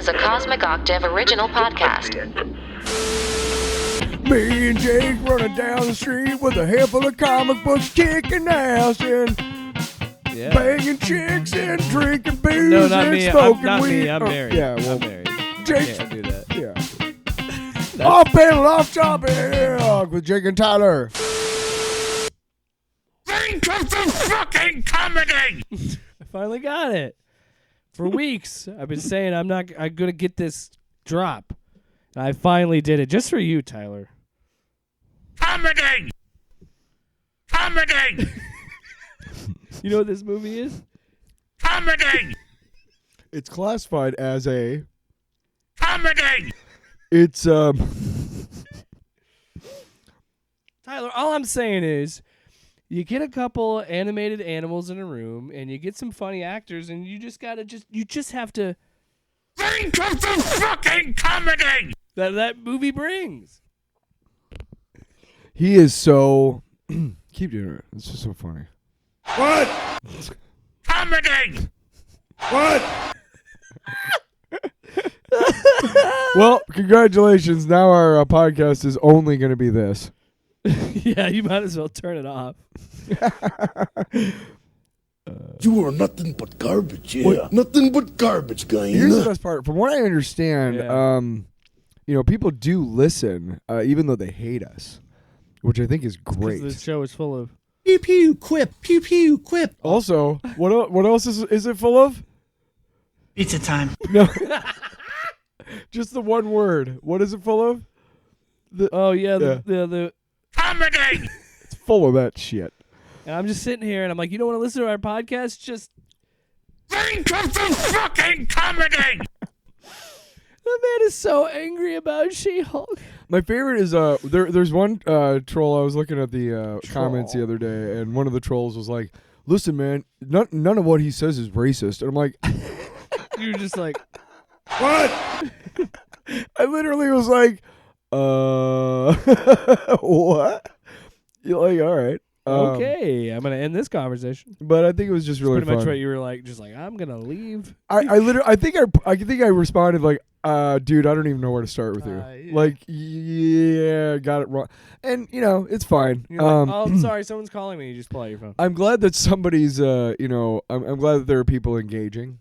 is a Cosmic Octave original podcast. Me and Jake running down the street with a handful of comic books, kicking ass and banging chicks and drinking booze No, not and me. smoking Not weed. me. I'm married. Yeah, well, I'm married. Jake. Can't do that. Yeah. Off panel, off topic with Jake and Tyler. Think of the fucking comedy! I finally got it. For weeks, I've been saying I'm gonna get this drop. And I finally did it, just for you, Tyler. Comedy! Comedy! You know what this movie is? Comedy! It's classified as a. Comedy! It's Tyler, all I'm saying is, you get a couple animated animals in a room, and you get some funny actors, and you just have to. Think of the fucking comedy! That movie brings. He is so. Keep doing it. It's just so funny. What? Comedy! What? Well, congratulations. Now our podcast is only going to be this. Yeah, you might as well turn it off. You are nothing but garbage, yeah. Nothing but garbage, guy. Here's the best part. From what I understand, Yeah. people do listen, even though they hate us, which I think is great. This show is full of. Pew pew quip, pew pew quip. Also, what else is it full of? Pizza time. No, just the one word. What is it full of? The Comedy! It's full of that shit. and I'm just sitting here and I'm like, you don't want to listen to our podcast? Just Think of the fucking comedy! the man is so angry about She-Hulk. My favorite is there's one troll. I was looking at the comments the other day, and one of the trolls was like, "Listen, man, none of what he says is racist." And I'm like, You're just like, "What?" I literally was like, what? You're like, all right. okay, I'm gonna end this conversation. But I think it was just really Pretty much fun. what you were like, just like, I'm gonna leave. I think I responded like, dude, I don't even know where to start with you. Yeah. Like, yeah, got it wrong. And it's fine. You're like, oh, I'm sorry, someone's calling me. You just pull out your phone. I'm glad that somebody's, I'm glad that there are people engaging.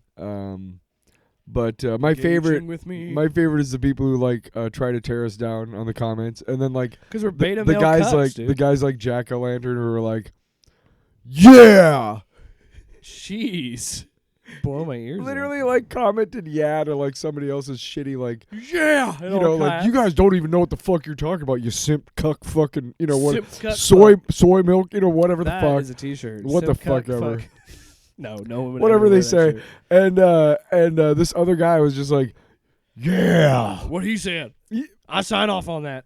But my favorite with me. is the people who try to tear us down on the comments, and then Because we're beta the male guys cucks, dude. the guys like Jack O'Lantern who are like, yeah, Jeez. Blow my ears. literally commented to somebody else's shitty yeah. you guys don't even know what the fuck you're talking about, you simp cuck fucking what Simp cuck soy milk whatever that the fuck is a t-shirt. what the Simp fuck cuck ever. fuck. No one would Whatever ever they wear say. that shirt. And this other guy was just like, yeah. What he said. I sign off on that.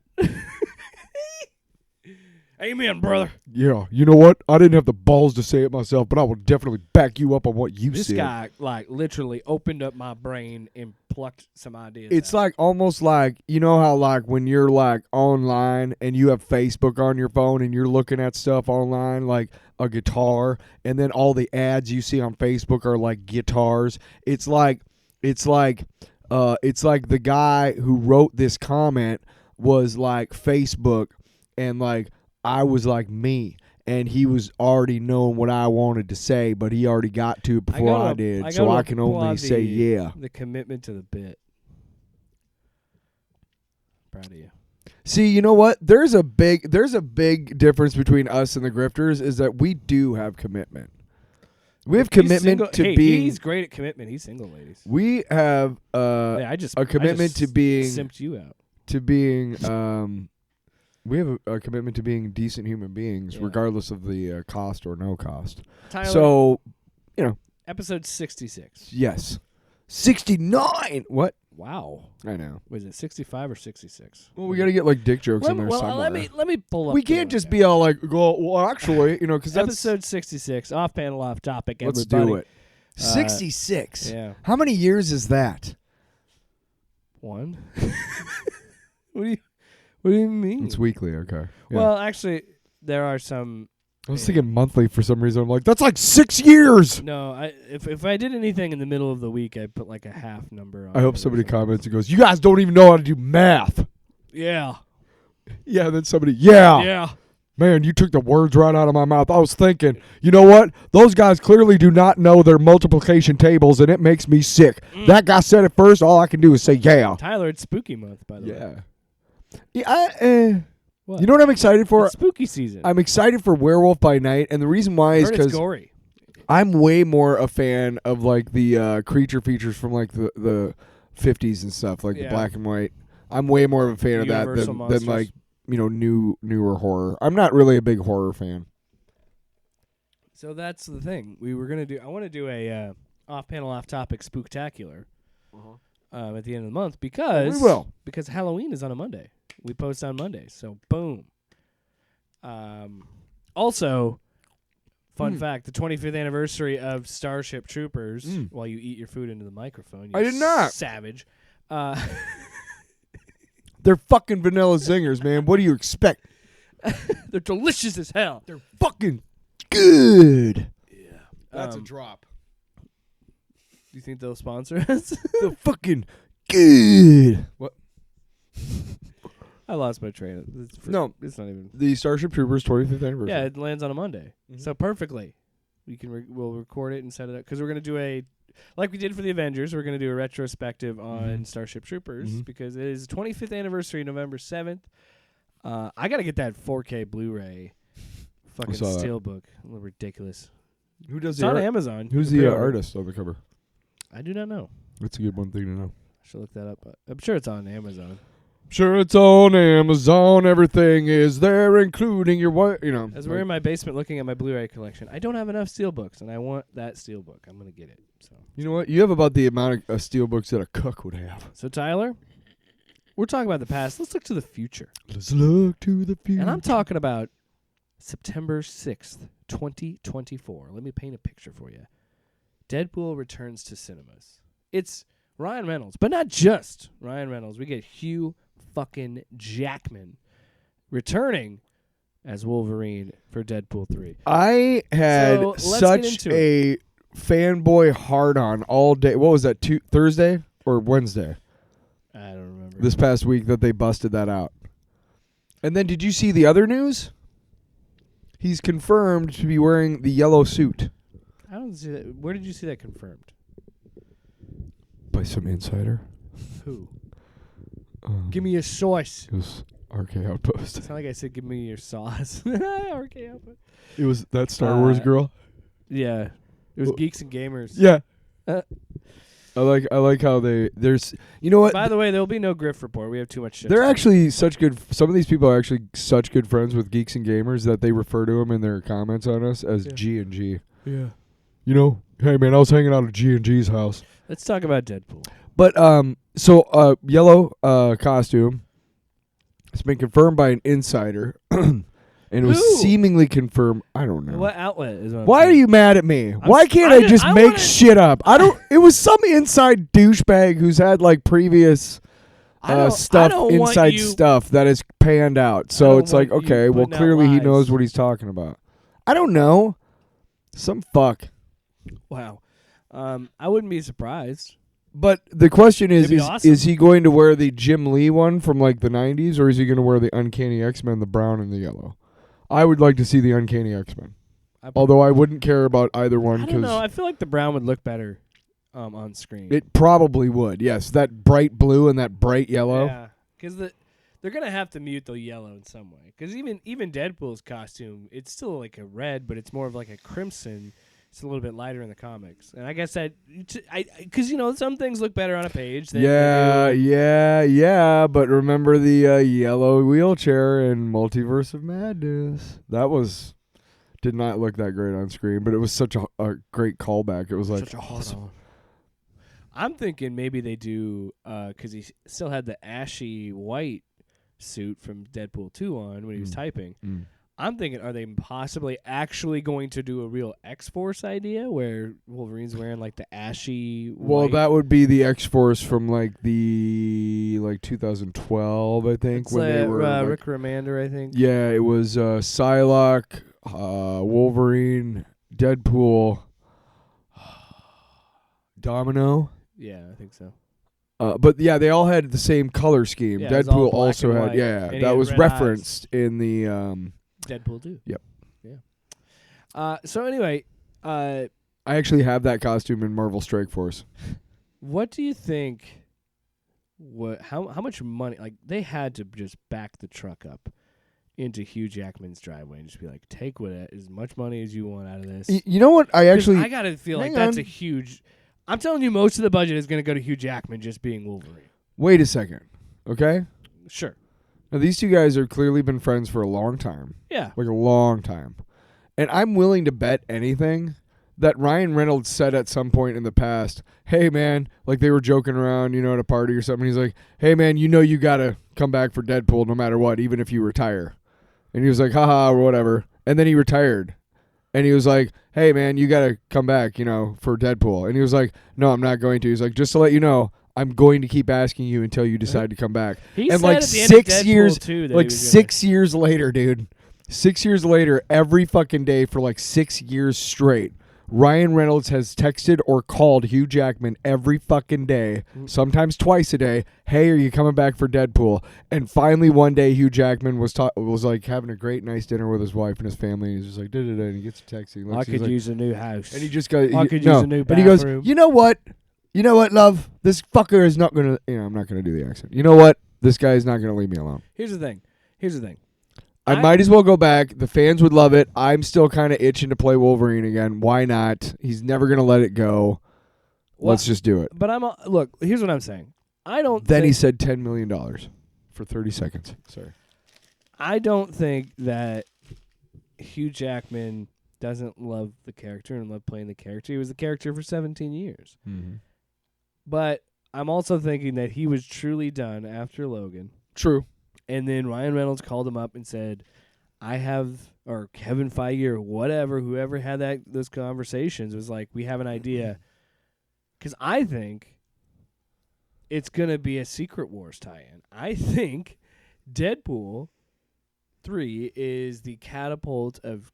Amen, brother. Yeah, you know what? I didn't have the balls to say it myself, but I will definitely back you up on what you This said. guy literally opened up my brain and plucked some ideas. It's out. almost like, you know how when you're online and you have Facebook on your phone and you're looking at stuff online like a guitar, and then all the ads you see on Facebook are like guitars. It's like the guy who wrote this comment was like Facebook, and I was like me, and he was already knowing what I wanted to say, but he already got to it before I did, so I can only say yeah. The commitment to the bit. Proud of you. See, you know what? There's a big difference between us and the grifters is that we do have commitment. We have commitment to being. He's great at commitment. He's single, ladies. We have I a commitment to being simped you out. to being. We have a commitment to being decent human beings, regardless of the cost or no cost. Tyler, So, episode 66. yes, 69. What? Wow. I know. Was it 65 or 66? Well, we got to get dick jokes in there somewhere. Let me pull up. We can't just be all well, actually, because that's episode 66, off panel, off topic. Let's everybody. do it. 66. Yeah. How many years is that? One. What do you mean? It's weekly. Okay. Yeah. Well, actually, there are some I was thinking monthly for some reason. I'm like, that's like 6 years. No, if I did anything in the middle of the week, I'd put like a half number on I hope it or somebody something. comments and goes, you guys don't even know how to do math. Yeah. Yeah, then somebody, yeah. Yeah. Man, you took the words right out of my mouth. I was thinking, you know what? Those guys clearly do not know their multiplication tables, and it makes me sick. That guy said it first. All I can do is say, yeah. Tyler, it's spooky month, by the way. Yeah. What? You know what I'm excited for? It's spooky season. I'm excited for Werewolf by Night, and the reason why is Heard it's because gory. I'm way more a fan of like the creature features from like the 50s and stuff, like the Yeah. black and white. I'm way more of a fan of that Universal than monsters. like newer horror. I'm not really a big horror fan. So that's the thing. I want to do a off-panel, off-topic spooktacular at the end of the month because We will. because Halloween is on a Monday. We post on Mondays, so boom. Also, fun fact: the 25th anniversary of Starship Troopers. While you eat your food into the microphone, you I did not. savage. They're fucking vanilla zingers, man. What do you expect? They're delicious as hell. They're fucking good. Yeah, That's a drop. Do you think they'll sponsor us? They're fucking good. What? I lost my train. No. It's not even. The Starship Troopers 25th anniversary. Yeah, it lands on a Monday, so perfectly. We'll record it and set it up because we're gonna do like we did for the Avengers. We're gonna do a retrospective on Starship Troopers because it is 25th anniversary, November 7th. I gotta get that 4K Blu-ray, fucking saw that. steelbook. A little ridiculous. Who does It's the on art? Amazon. Who's You the can pre-order it. artist on the cover? I do not know. That's a good one thing to know. I should look that up. I'm sure it's on Amazon. Sure, it's on Amazon. Everything is there, including your wife. As we're in my basement looking at my Blu-ray collection, I don't have enough steelbooks, and I want that steelbook. I'm gonna get it. So. You know what? You have about the amount of steel books that a cook would have. So Tyler, we're talking about the past. Let's look to the future. Let's look to the future. And I'm talking about September 6th, 2024. Let me paint a picture for you. Deadpool returns to cinemas. It's Ryan Reynolds, but not just Ryan Reynolds. We get Hugh fucking Jackman returning as Wolverine for Deadpool 3. I had So, let's get such into a fanboy hard-on all day. What was that, Thursday or Wednesday? I don't remember. This past week that they busted that out. And then did you see the other news? He's confirmed to be wearing the yellow suit. I don't see that. Where did you see that confirmed? By some insider. Who? Give me your sauce. It was RK Outpost. It's not like I said, give me your sauce. RK Output. It was that Star Wars girl. Yeah. It was Geeks and Gamers. Yeah. Uh, I like how there's you know what? By the way, there will be no Griff report. We have too much shit. They're actually such good. Some of these people are actually such good friends with Geeks and Gamers that they refer to them in their comments on us as G and G. Yeah. You know, hey man, I was hanging out at G and G's house. Let's talk about Deadpool. But so yellow costume. It's been confirmed by an insider, and it was Who? seemingly confirmed. I don't know. What outlet is on? Why are you mad at me? Why can't I just I make wanna- shit up? I don't. It was some inside douchebag who's had like previous stuff, inside stuff that is panned out. So don't it's like, want you okay, well, putting out clearly he lies. knows what he's talking about. I don't know. Some fuck. Wow. I wouldn't be surprised. But the question is, It'd be awesome. is he going to wear the Jim Lee one from like the 90s, or is he going to wear the Uncanny X-Men, the brown and the yellow? I would like to see the Uncanny X-Men. Although I wouldn't care about either one I don't know. because I feel like the brown would look better on screen. it probably would. Yes, that bright blue and that bright yellow. Yeah, because they're gonna have to mute the yellow in some way. Because even Deadpool's costume, it's still like a red, but it's more of like a crimson. It's a little bit lighter in the comics, and I guess that because some things look better on a page. Than they do. Yeah. But remember the yellow wheelchair in Multiverse of Madness? That did not look that great on screen, but it was such a great callback. It was like Such a awesome. hold-on. I'm thinking maybe they do because he still had the ashy white suit from Deadpool 2 on when he was typing. I'm thinking, are they possibly actually going to do a real X-Force idea where Wolverine's wearing like the ashy Well, white? that would be the X-Force from like the 2012, I think, It's when they were like, Rick Remender, I think. yeah, it was Psylocke, Wolverine, Deadpool, Domino. Yeah, I think so. But yeah, they all had the same color scheme. Yeah, it was all Deadpool black also and had, white, yeah, and he that had was red eyes. referenced in the. Deadpool too. Yep. Yeah. So anyway, I actually have that costume in Marvel Strike Force. what do you think? How much money? Like they had to just back the truck up into Hugh Jackman's driveway and just be like, take as much money as you want out of this. You know what? I 'Cause actually. I gotta feel like hang that's on. a huge. I'm telling you, most of the budget is gonna go to Hugh Jackman just being Wolverine. Wait a second. Okay. Sure. Now these two guys are clearly been friends for a long time. Yeah. Like a long time. And I'm willing to bet anything that Ryan Reynolds said at some point in the past, hey, man, like they were joking around, at a party or something. He's like, hey, man, you got to come back for Deadpool no matter what, even if you retire. And he was like, haha, or whatever. And then he retired. And he was like, hey, man, you got to come back, for Deadpool. And he was like, no, I'm not going to. He's like, just to let you know, I'm going to keep asking you until you decide to come back. He and said like at the end of 6 Deadpool years, too, that like he was 6 years later, dude. 6 years later, every fucking day for like 6 years straight, Ryan Reynolds has texted or called Hugh Jackman every fucking day, sometimes twice a day. Hey, are you coming back for Deadpool? And finally, one day, Hugh Jackman was like having a great nice dinner with his wife and his family. And he's just like, da-da-da, and he gets a text. He looks, I he's could like, use a new house. and he just goes, I could no. use a new And he goes, bathroom. you know what, love? This fucker is not gonna. I'm not gonna do the accent. You know what? This guy is not gonna leave me alone. Here's the thing. I might as well go back. The fans would love it. I'm still kind of itching to play Wolverine again. Why not? He's never going to let it go. Well, Let's just do it. But look, here's what I'm saying. Then he said $10 million for 30 seconds. Sorry. I don't think that Hugh Jackman doesn't love the character and love playing the character. He was the character for 17 years. Mm-hmm. But I'm also thinking that he was truly done after Logan. True. And then Ryan Reynolds called him up and said, or Kevin Feige or whatever, whoever had those conversations was like, we have an idea. Because I think it's going to be a Secret Wars tie-in. I think Deadpool 3 is the catapult of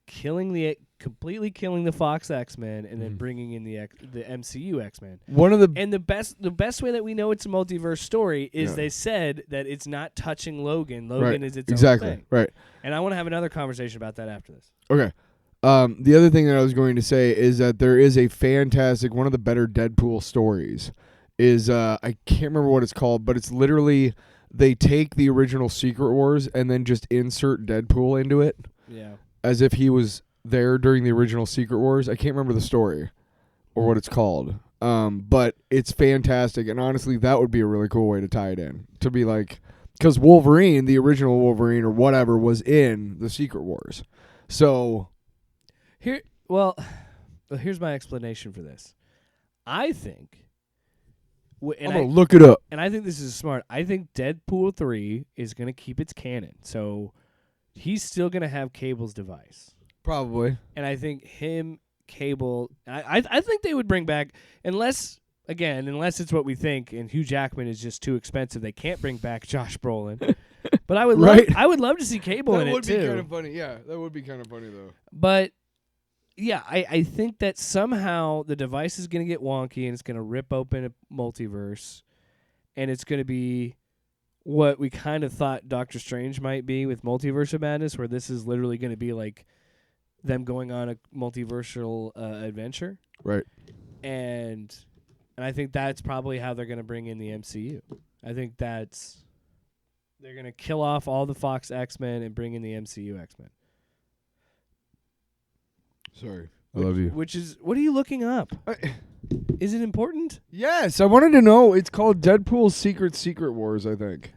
completely killing the Fox X-Men and then bringing in the MCU X-Men. And the best way that we know it's a multiverse story is they said that it's not touching Logan. Logan is its own thing. Right. And I want to have another conversation about that after this. Okay. The other thing that I was going to say is that there is a fantastic, one of the better Deadpool stories is, I can't remember what it's called, but it's literally they take the original Secret Wars and then just insert Deadpool into it. Yeah. As if he was there during the original Secret Wars. I can't remember the story or what it's called. But it's fantastic. And honestly, that would be a really cool way to tie it in. To be like, because Wolverine, the original Wolverine or whatever, was in the Secret Wars. So here's my explanation for this. I think I'm going to look it up. And I think this is smart. I think Deadpool 3 is going to keep its canon. So he's still going to have Cable's device. Probably. And I think Cable, I think they would bring back, unless it's what we think, and Hugh Jackman is just too expensive, they can't bring back Josh Brolin. But I would love to see Cable in it too. That would be kind of funny. Yeah, that would be kind of funny though. But yeah, I think that somehow the device is going to get wonky and it's going to rip open a multiverse, and it's going to be what we kind of thought Doctor Strange might be with Multiverse of Madness, where this is literally going to be like them going on a multiversal adventure. Right. And I think that's probably how they're going to bring in the MCU. I think they're going to kill off all the Fox X-Men and bring in the MCU X-Men. Sorry. I love you. What are you looking up? Is it important? Yes, I wanted to know. It's called Deadpool Secret Wars, I think.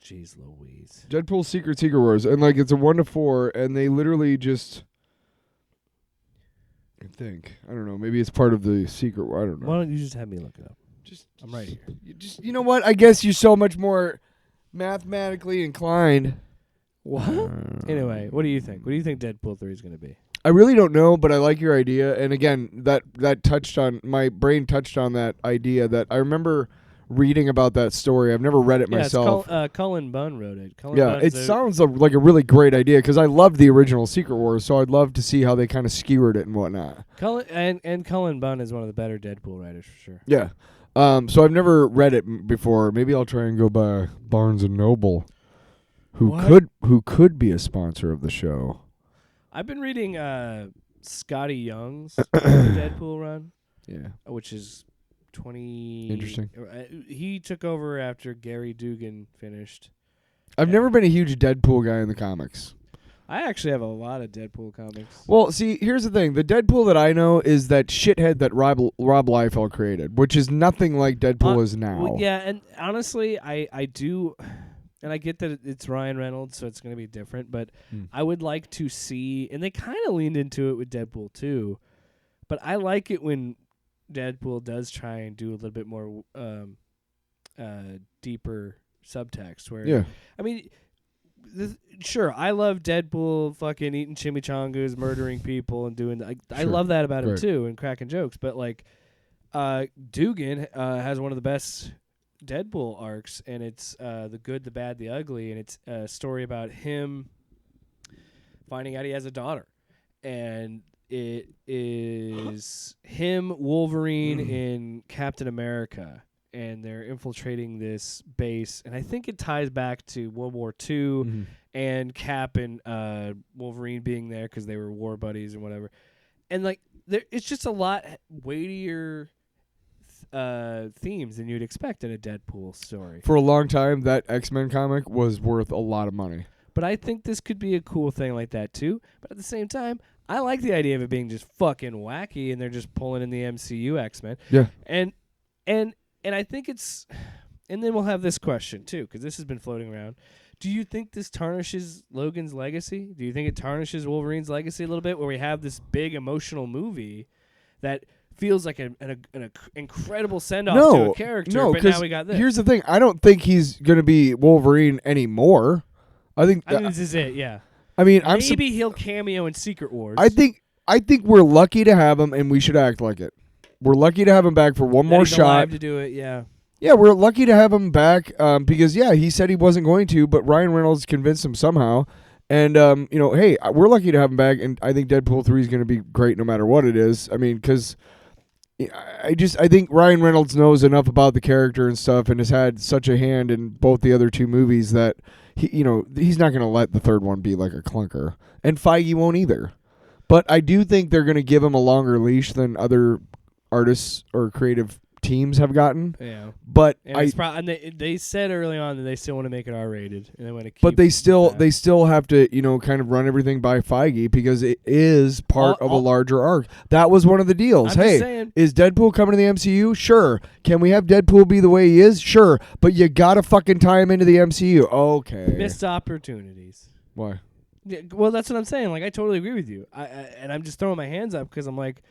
Jeez Louise. Deadpool Secret Wars. And like it's a 1-4, and they literally just, I think. I don't know. Maybe it's part of the secret. I don't know. Why don't you just have me look it up? I'm right here. You know what? I guess you're so much more mathematically inclined. What? Anyway, what do you think? What do you think Deadpool 3 is going to be? I really don't know, but I like your idea. And again, that touched on my brain touched on that idea that I remember reading about that story. I've never read it myself. Cullen Bunn wrote it. It sounds like a really great idea because I loved the original Secret Wars, so I'd love to see how they kind of skewered it and whatnot. Cullen Bunn is one of the better Deadpool writers for sure. Yeah. So I've never read it before. Maybe I'll try and go by Barnes and Noble, who could be a sponsor of the show. I've been reading Scotty Young's Deadpool run. Yeah. Which is 20. Interesting. He took over after Gary Dugan finished. I've never been a huge Deadpool guy in the comics. I actually have a lot of Deadpool comics. Well, see, here's the thing. The Deadpool that I know is that shithead that Rob Liefeld created, which is nothing like Deadpool is now. Well, yeah, and honestly, I do... And I get that it's Ryan Reynolds, so it's going to be different. But I would like to see... And they kind of leaned into it with Deadpool, too. But I like it when Deadpool does try and do a little bit more deeper subtext. Where, I mean, sure, I love Deadpool fucking eating chimichangas, murdering people, and doing... I love that about him, too, and cracking jokes. But, like, Dugan has one of the best... Deadpool arcs, and it's the good, the bad, the ugly, and it's a story about him finding out he has a daughter, and it is him, Wolverine, in Captain America, and they're infiltrating this base, and I think it ties back to World War II and Cap and Wolverine being there because they were war buddies and whatever, and like it's just a lot weightier themes than you'd expect in a Deadpool story. For a long time, that X-Men comic was worth a lot of money. But I think this could be a cool thing like that too. But at the same time, I like the idea of it being just fucking wacky and they're just pulling in the MCU X-Men. Yeah. And I think it's... And then we'll have this question too, because this has been floating around. Do you think this tarnishes Logan's legacy? Do you think it tarnishes Wolverine's legacy a little bit, where we have this big emotional movie that... feels like an incredible send-off to a character, but now we got this. Here's the thing. I don't think he's going to be Wolverine anymore. I think this is it, yeah. I mean, maybe he'll cameo in Secret Wars. I think we're lucky to have him, and we should act like it. We're lucky to have him back for one more he's shot. Alive to do it, yeah. Yeah, we're lucky to have him back because, he said he wasn't going to, but Ryan Reynolds convinced him somehow. And, hey, we're lucky to have him back, and I think Deadpool 3 is going to be great no matter what it is. I mean, because... I think Ryan Reynolds knows enough about the character and stuff and has had such a hand in both the other two movies that he's not going to let the third one be like a clunker. And Feige won't either. But I do think they're going to give him a longer leash than other artists or creative teams have gotten. Yeah. But and they said early on that they still want to make it R-rated, and they want to keep. But they still have to kind of run everything by Feige because it is part of a larger arc. That was one of the deals. Is Deadpool coming to the MCU? Sure. Can we have Deadpool be the way he is? Sure. But you gotta fucking tie him into the MCU. Okay. Missed opportunities. Why? Yeah, well, that's what I'm saying. Like, I totally agree with you. And I'm just throwing my hands up because I'm like,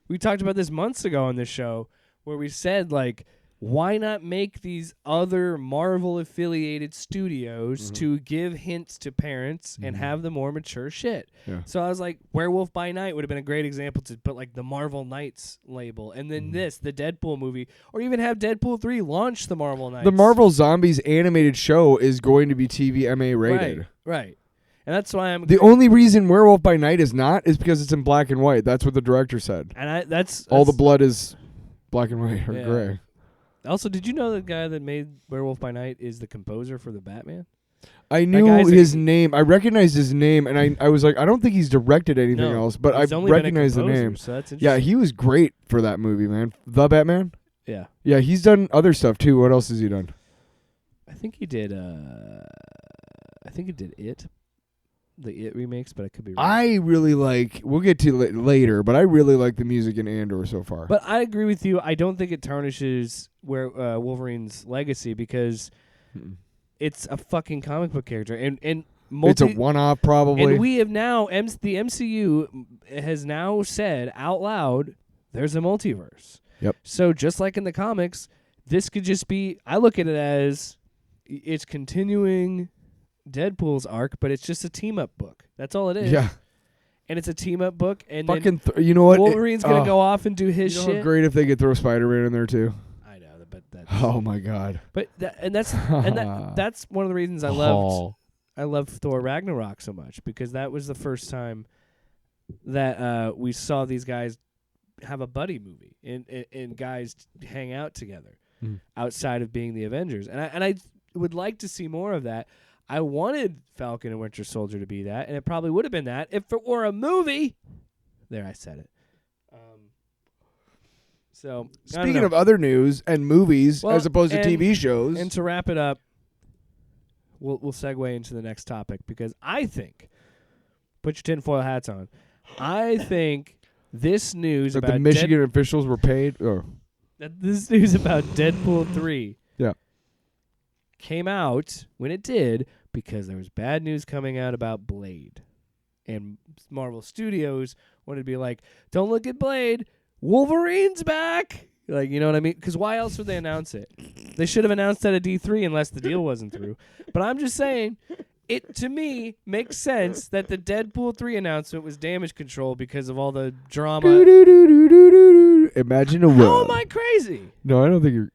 we talked about this months ago on this show. Where we said, like, why not make these other Marvel-affiliated studios to give hints to parents and have the more mature shit? Yeah. So I was like, Werewolf by Night would have been a great example to put, like, the Marvel Knights label. And then the Deadpool movie. Or even have Deadpool 3 launch the Marvel Knights. The Marvel Zombies animated show is going to be TVMA rated. Right. And that's why I'm... The only reason Werewolf by Night is not is because it's in black and white. That's what the director said. And that's all the blood is... black and white or gray. Also, did you know the guy that made Werewolf by Night is the composer for the Batman? I knew his name. I recognized his name, and I was like, I don't think he's directed anything else, but I recognized the name. So that's interesting. Yeah, he was great for that movie, man. The Batman? Yeah. Yeah, he's done other stuff, too. What else has he done? I think he did It. The It remakes, but I could be wrong. I really like, we'll get to it later, but I really like the music in Andor so far. But I agree with you. I don't think it tarnishes Wolverine's legacy because it's a fucking comic book character. And it's a one-off probably. And we have now, the MCU has now said out loud, there's a multiverse. Yep. So just like in the comics, this could just be, I look at it as it's continuing Deadpool's arc, but it's just a team-up book. That's all it is. Yeah. And it's a team-up book, and Fucking you know what? Wolverine's going to go off and do his you know shit. how great if they could throw Spider-Man in there too. I know, but that's Oh my god. but that's one of the reasons I loved Thor Ragnarok so much, because that was the first time that we saw these guys have a buddy movie and guys hang out together outside of being the Avengers. And I would like to see more of that. I wanted Falcon and Winter Soldier to be that, and it probably would have been that if it were a movie. There, I said it. So speaking of other news and movies as opposed to TV shows, and to wrap it up, we'll segue into the next topic, because I think, put your tinfoil hats on, I think this news that about the Michigan officials were paid. That this news about Deadpool 3 came out when it did because there was bad news coming out about Blade. And Marvel Studios wanted to be like, don't look at Blade, Wolverine's back. Like, you know what I mean? Because why else would they announce it? They should have announced that at D3 unless the deal wasn't through. But I'm just saying, it, to me, makes sense that the Deadpool 3 announcement was damage control because of all the drama. Imagine a world. How am I crazy? No, I don't think you're...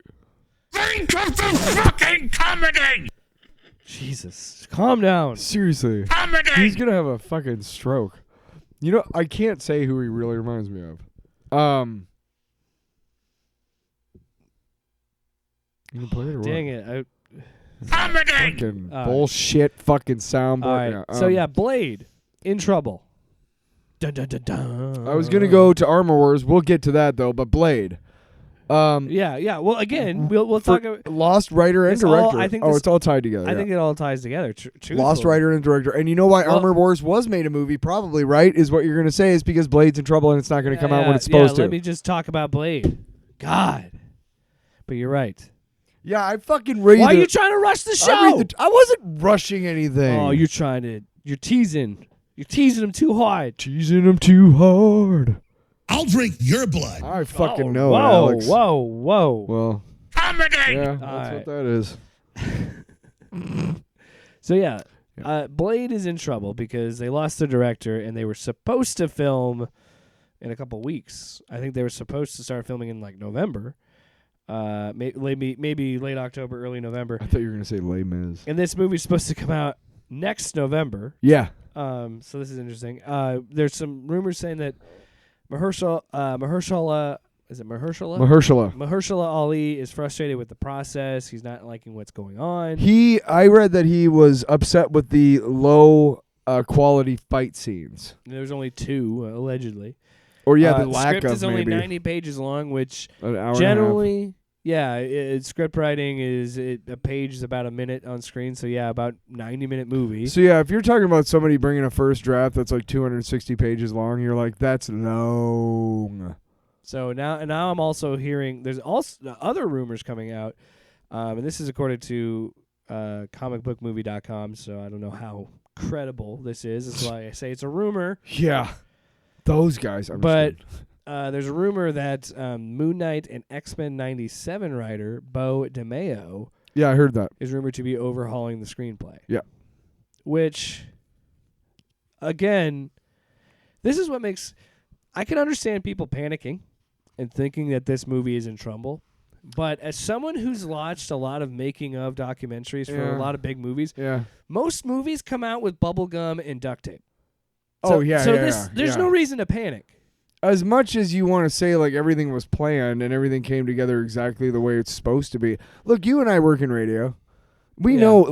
Think of the fucking comedy! Jesus. Calm down. Seriously. Comedy! He's going to have a fucking stroke. You know, I can't say who he really reminds me of. You play it or Dang what? it. Comedy! Fucking bullshit fucking soundboard. All right. Yeah, So, yeah, Blade. In trouble. Dun, dun, dun, dun. I was going to go to Armor Wars. We'll get to that, though. But Blade. Yeah. Well, again, we'll talk about... Lost writer and It's all- director. I think it's all tied together. I think it all ties together. Lost writer and director. And you know why Armor Wars was made a movie, probably, right? Is what you're going to say is because Blade's in trouble and it's not going to come out when it's supposed to. Let me just talk about Blade. God. But you're right. Yeah, I fucking read Why are you trying to rush the show? I wasn't rushing anything. Oh, you're teasing. You're teasing him too hard. Teasing him too hard. I'll drink your blood. I fucking know, whoa, Alex. Whoa. Well, Comedy! yeah, that's what that is. So, yeah. Blade is in trouble because they lost the director and they were supposed to film in a couple weeks. I think they were supposed to start filming in, like, November. Maybe late October, early November. I thought you were going to say Les Mis. And this movie's supposed to come out next November. Yeah. So this is interesting. There's some rumors saying that Mahershala Ali is frustrated with the process. He's not liking what's going on. I read that he was upset with the low quality fight scenes. There's only 2, allegedly. Or the lack script of is only maybe 90 pages long, which an hour generally, script writing is a page is about a minute on screen. So about 90-minute movie. So if you're talking about somebody bringing a first draft that's like 260 pages long, you're like, that's long. So now I'm also hearing there's also other rumors coming out, and this is according to comicbookmovie.com. So I don't know how credible this is. That's why I say it's a rumor. Yeah. Those guys. But there's a rumor that Moon Knight and X-Men 97 writer Bo DeMeo I heard that. is rumored to be overhauling the screenplay. Yeah. Which, again, this is what makes... I can understand people panicking and thinking that this movie is in trouble. But as someone who's watched a lot of making-of documentaries for a lot of big movies, most movies come out with bubble gum and duct tape. So there's no reason to panic. As much as you want to say like everything was planned and everything came together exactly the way it's supposed to be. Look, you and I work in radio. We know,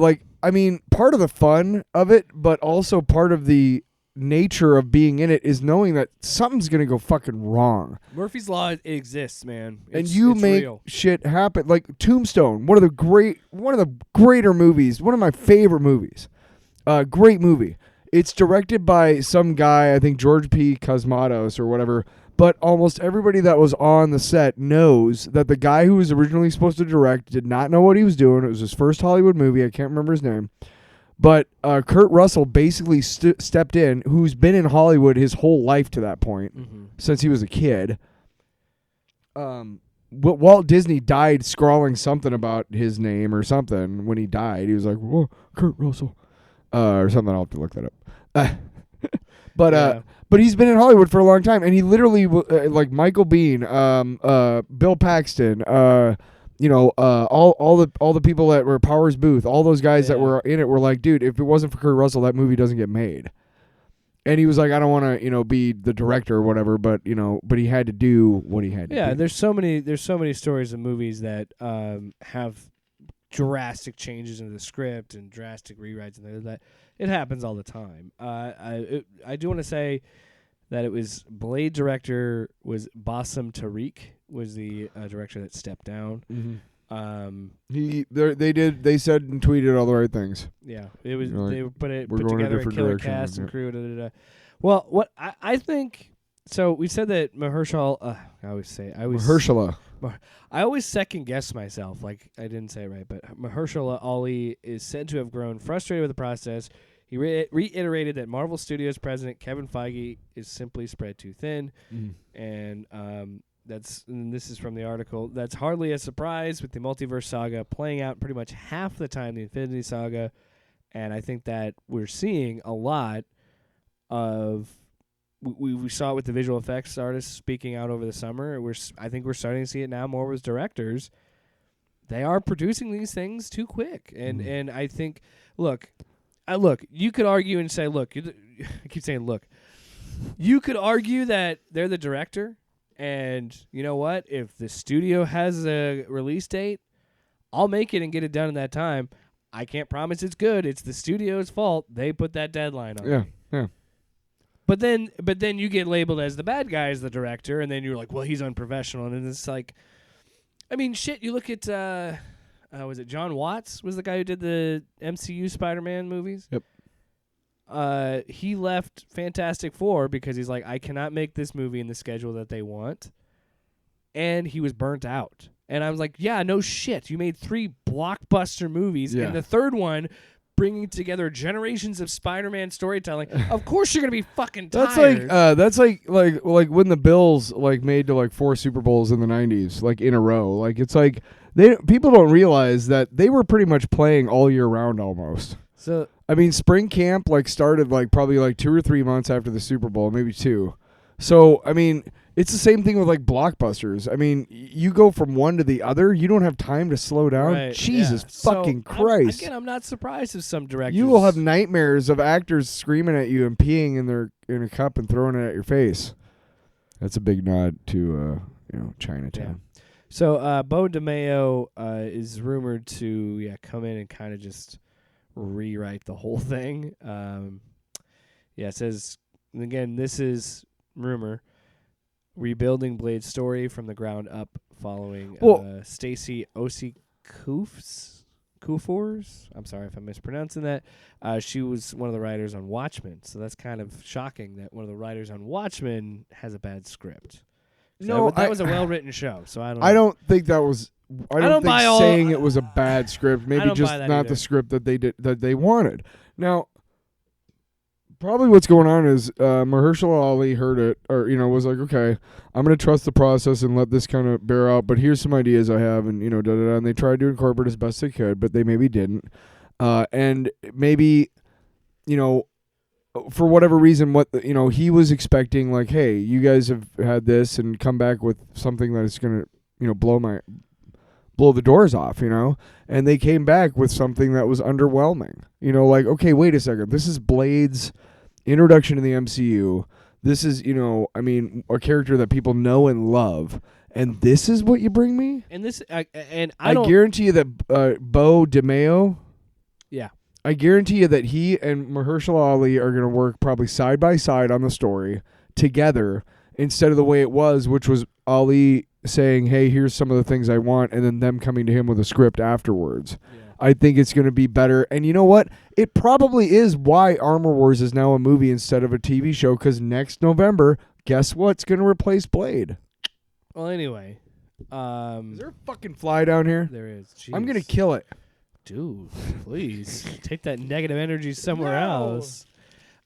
part of the fun of it, but also part of the nature of being in it is knowing that something's going to go fucking wrong. Murphy's Law make real shit happen. Like Tombstone, one of the greater movies, one of my favorite movies. Great movie. It's directed by some guy, I think George P. Cosmatos or whatever, but almost everybody that was on the set knows that the guy who was originally supposed to direct did not know what he was doing. It was his first Hollywood movie. I can't remember his name. But Kurt Russell basically stepped in, who's been in Hollywood his whole life to that point, since he was a kid. Walt Disney died scrawling something about his name or something when he died. He was like, whoa, Kurt Russell. or something. I'll have to look that up. But he's been in Hollywood for a long time, and he literally like Michael Biehn, Bill Paxton, all the people that were Powers Booth, all those guys that were in it were like, dude, if it wasn't for Kurt Russell, that movie doesn't get made. And he was like, I don't want to, be the director or whatever, but he had to do what he had to do. Yeah, there's so many stories of movies that have drastic changes in the script and drastic rewrites and that. It happens all the time. I do want to say that it was Blade director was Bassem Tariq was the director that stepped down. Mm-hmm. They said and tweeted all the right things. Yeah, it was they put going together a killer direction, cast and crew. Well, what I think. So we said that Mahershala. I always second guess myself. Like I didn't say it right, but Mahershala Ali is said to have grown frustrated with the process. He reiterated that Marvel Studios president Kevin Feige is simply spread too thin, and this is from the article. That's hardly a surprise with the multiverse saga playing out pretty much half the time the Infinity Saga, and I think that we're seeing a lot of. We saw it with the visual effects artists speaking out over the summer. I think we're starting to see it now more with directors. They are producing these things too quick, and I think look, you could argue and say, look, I keep saying, look, you could argue that they're the director, and you know what? If the studio has a release date, I'll make it and get it done in that time. I can't promise it's good. It's the studio's fault. They put that deadline on me. Yeah. But then you get labeled as the bad guy as the director, and then you're like, well, he's unprofessional. And it's like, I mean, shit, you look at, was it John Watts was the guy who did the MCU Spider-Man movies? Yep. He left Fantastic Four because he's like, I cannot make this movie in the schedule that they want. And he was burnt out. And I was like, yeah, no shit. You made 3 blockbuster movies, and the third one bringing together generations of Spider-Man storytelling. Of course you're going to be fucking tired. That's like when the Bills made to 4 Super Bowls in the 90s in a row. It's like people don't realize that they were pretty much playing all year round almost. So I mean, spring camp started probably 2 or 3 months after the Super Bowl, maybe 2. So I mean, it's the same thing with blockbusters. I mean, you go from one to the other, you don't have time to slow down. Right, Jesus fucking Christ! I'm not surprised if some directors. You will have nightmares of actors screaming at you and peeing in a cup and throwing it at your face. That's a big nod to Chinatown. Yeah. So Bo DeMayo is rumored to come in and kind of just rewrite the whole thing. It says, and again, this is rumor. Rebuilding Blade's story from the ground up following Stacey Kufor's. I'm sorry if I'm mispronouncing that. She was one of the writers on Watchmen, so that's kind of shocking that one of the writers on Watchmen has a bad script. No, that was a well-written show, so I don't. I don't think that was. I don't think saying it was a bad script. Maybe just not either. The script that they wanted. Now, probably what's going on is Mahershala Ali heard it, or was like, okay, I'm gonna trust the process and let this kind of bear out. But here's some ideas I have, and and they tried to incorporate as best they could, but they maybe didn't, and maybe, for whatever reason, he was expecting hey, you guys have had this and come back with something that is gonna blow the doors off, and they came back with something that was underwhelming. Okay, wait a second, this is Blade's introduction to the MCU. This is, a character that people know and love, and this is what you bring me? And this, I guarantee you that Bo DeMayo, I guarantee you that he and Mahershala Ali are going to work probably side by side on the story together, instead of the way it was, which was Ali saying, hey, here's some of the things I want, and then them coming to him with a script afterwards. I think it's going to be better. And you know what? It probably is why Armor Wars is now a movie instead of a TV show, because next November, guess what's going to replace Blade? Well, anyway. Is there a fucking fly down here? There is. Jeez. I'm going to kill it. Dude, please. Take that negative energy somewhere else.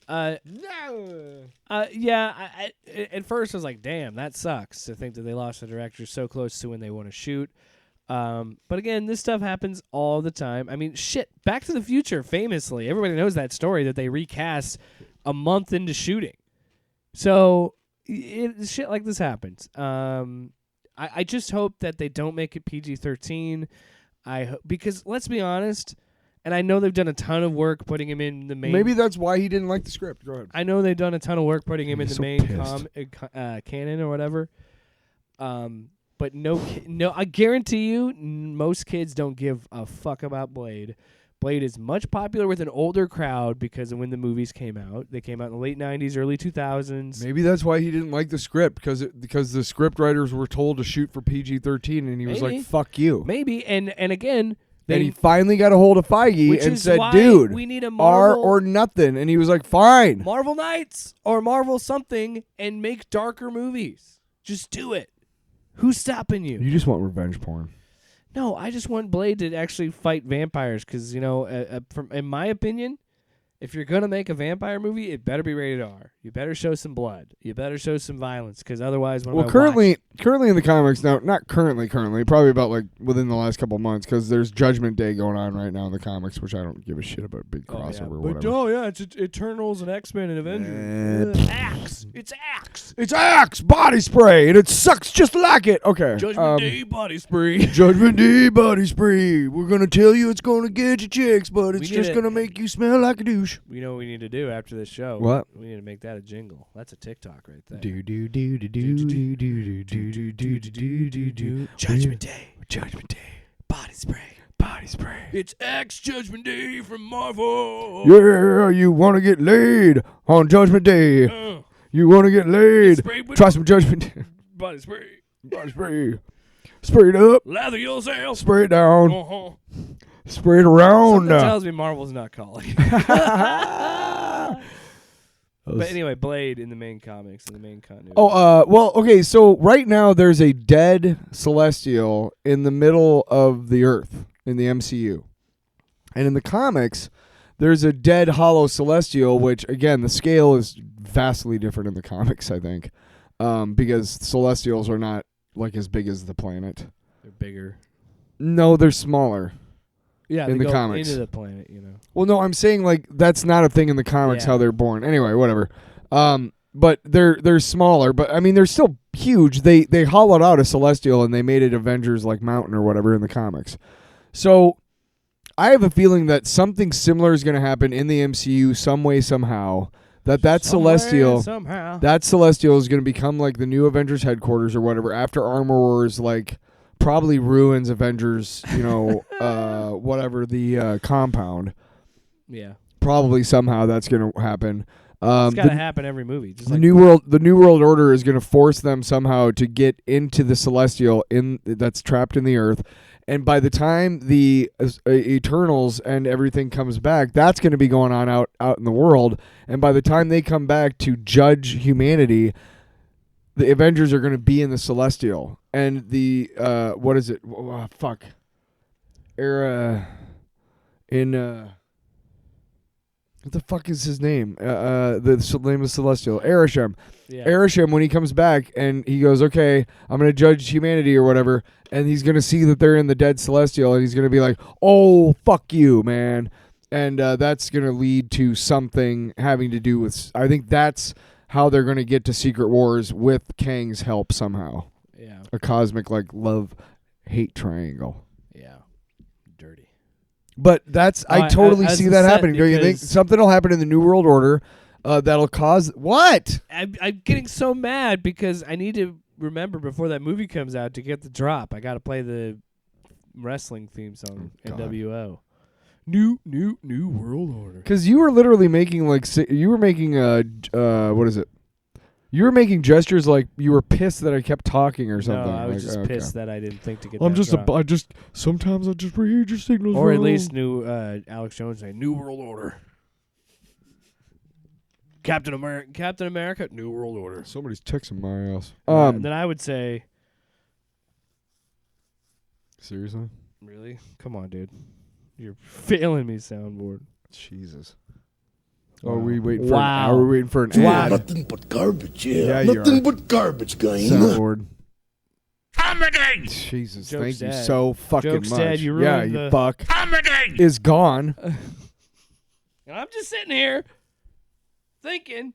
No. At first I was like, damn, that sucks to think that they lost the director so close to when they want to shoot. But again, this stuff happens all the time. I mean, shit, Back to the Future, famously, everybody knows that story that they recast a month into shooting. So shit like this happens. I just hope that they don't make it PG-13. Because let's be honest, and I know they've done a ton of work putting him in the main. Maybe that's why he didn't like the script. Go ahead. I know they've done a ton of work putting him in the so main pissed. canon or whatever. But no, I guarantee you, most kids don't give a fuck about Blade. Blade is much popular with an older crowd because of when the movies came out. They came out in the late 90s, early 2000s. Maybe that's why he didn't like the script, because the script writers were told to shoot for PG-13, and he was like, "Fuck you." Maybe, and again, and he finally got a hold of Feige and said, "Dude, we need a R Marvel or nothing," and he was like, "Fine, Marvel Knights or Marvel something, and make darker movies. Just do it. Who's stopping you?" You just want revenge porn. No, I just want Blade to actually fight vampires because, in my opinion, if you're going to make a vampire movie, it better be rated R. You better show some blood. You better show some violence because otherwise, currently in the comics, now, not currently, probably about like within the last couple of months, because there's Judgment Day going on right now in the comics, which I don't give a shit about, big crossover or whatever. It's Eternals and X-Men and Avengers. Axe. It's Axe. It's Axe body spray, and it sucks just like it. Okay. Judgment Day body spray. Judgment Day body spray. We're going to tell you it's going to get you chicks, but it's just going to make you smell like a douche. You know what we need to do after this show? What? We need to make that a jingle. That's a TikTok right there. Judgment Day. Judgment Day. Body spray. Body spray. It's X Judgment Day from Marvel. Yeah, you want to get laid on Judgment Day. You want to get laid. Try some Judgment Day. Body spray. Body spray. Spray it up. Lather yourself. Spray it down. Uh-huh. Spray it around. Something tells me Marvel's not calling. But anyway, Blade in the main comics, in the main continuity. Well, okay, so right now there's a dead Celestial in the middle of the Earth in the MCU. And in the comics, there's a dead hollow Celestial, which, again, the scale is vastly different in the comics, I think, because Celestials are not, like, as big as the planet. They're bigger. No, they're smaller. Yeah, in they the go comics. into the planet, you know. Well, no, I'm saying like that's not a thing in the comics how they're born. Anyway, whatever. But they're smaller, but I mean they're still huge. They hollowed out a Celestial and they made it Avengers like Mountain or whatever in the comics. So I have a feeling that something similar is going to happen in the MCU some way somehow. That Celestial is going to become like the new Avengers headquarters or whatever after Armor Wars like probably ruins Avengers, whatever the compound. Yeah. Probably somehow that's going to happen. It's got to happen every movie. Just the New World Order is going to force them somehow to get into the Celestial that's trapped in the Earth. And by the time the Eternals and everything comes back, that's going to be going on out in the world. And by the time they come back to judge humanity, the Avengers are going to be in the Celestial. And the, what is it? What the fuck is his name? The name of Celestial. Arishem. Yeah. Arishem, when he comes back and he goes, okay, I'm going to judge humanity or whatever, and he's going to see that they're in the dead Celestial, and he's going to be like, oh, fuck you, man. And that's going to lead to something having to do with, I think that's how they're going to get to Secret Wars with Kang's help somehow. Yeah. A cosmic, like, love-hate triangle. Yeah. Dirty. But that's, I totally see that happening. Don't you think? Something will happen in the New World Order that'll cause, what? I'm getting so mad because I need to remember before that movie comes out to get the drop. I got to play the wrestling theme song, NWO. New World Order. Because you were literally making what is it? You were making gestures like you were pissed that I kept talking or something. No, I was just pissed that I didn't think to get. Sometimes I just read your signals. Or wrong. at least Alex Jones saying New World Order. Captain America, New World Order. Somebody's texting my ass. And then I would say, seriously? Really? Come on, dude. You're failing me, soundboard. Jesus. Wow. Are we waiting for an ad? Nothing but garbage, Yeah, you Nothing are. but garbage, guy. Soundboard. Come Comedy! Jesus, Joke's thank you dead. so fucking Joke's much. dead, you yeah, ruined you the- fuck. Comedy! Is gone. And I'm just sitting here thinking.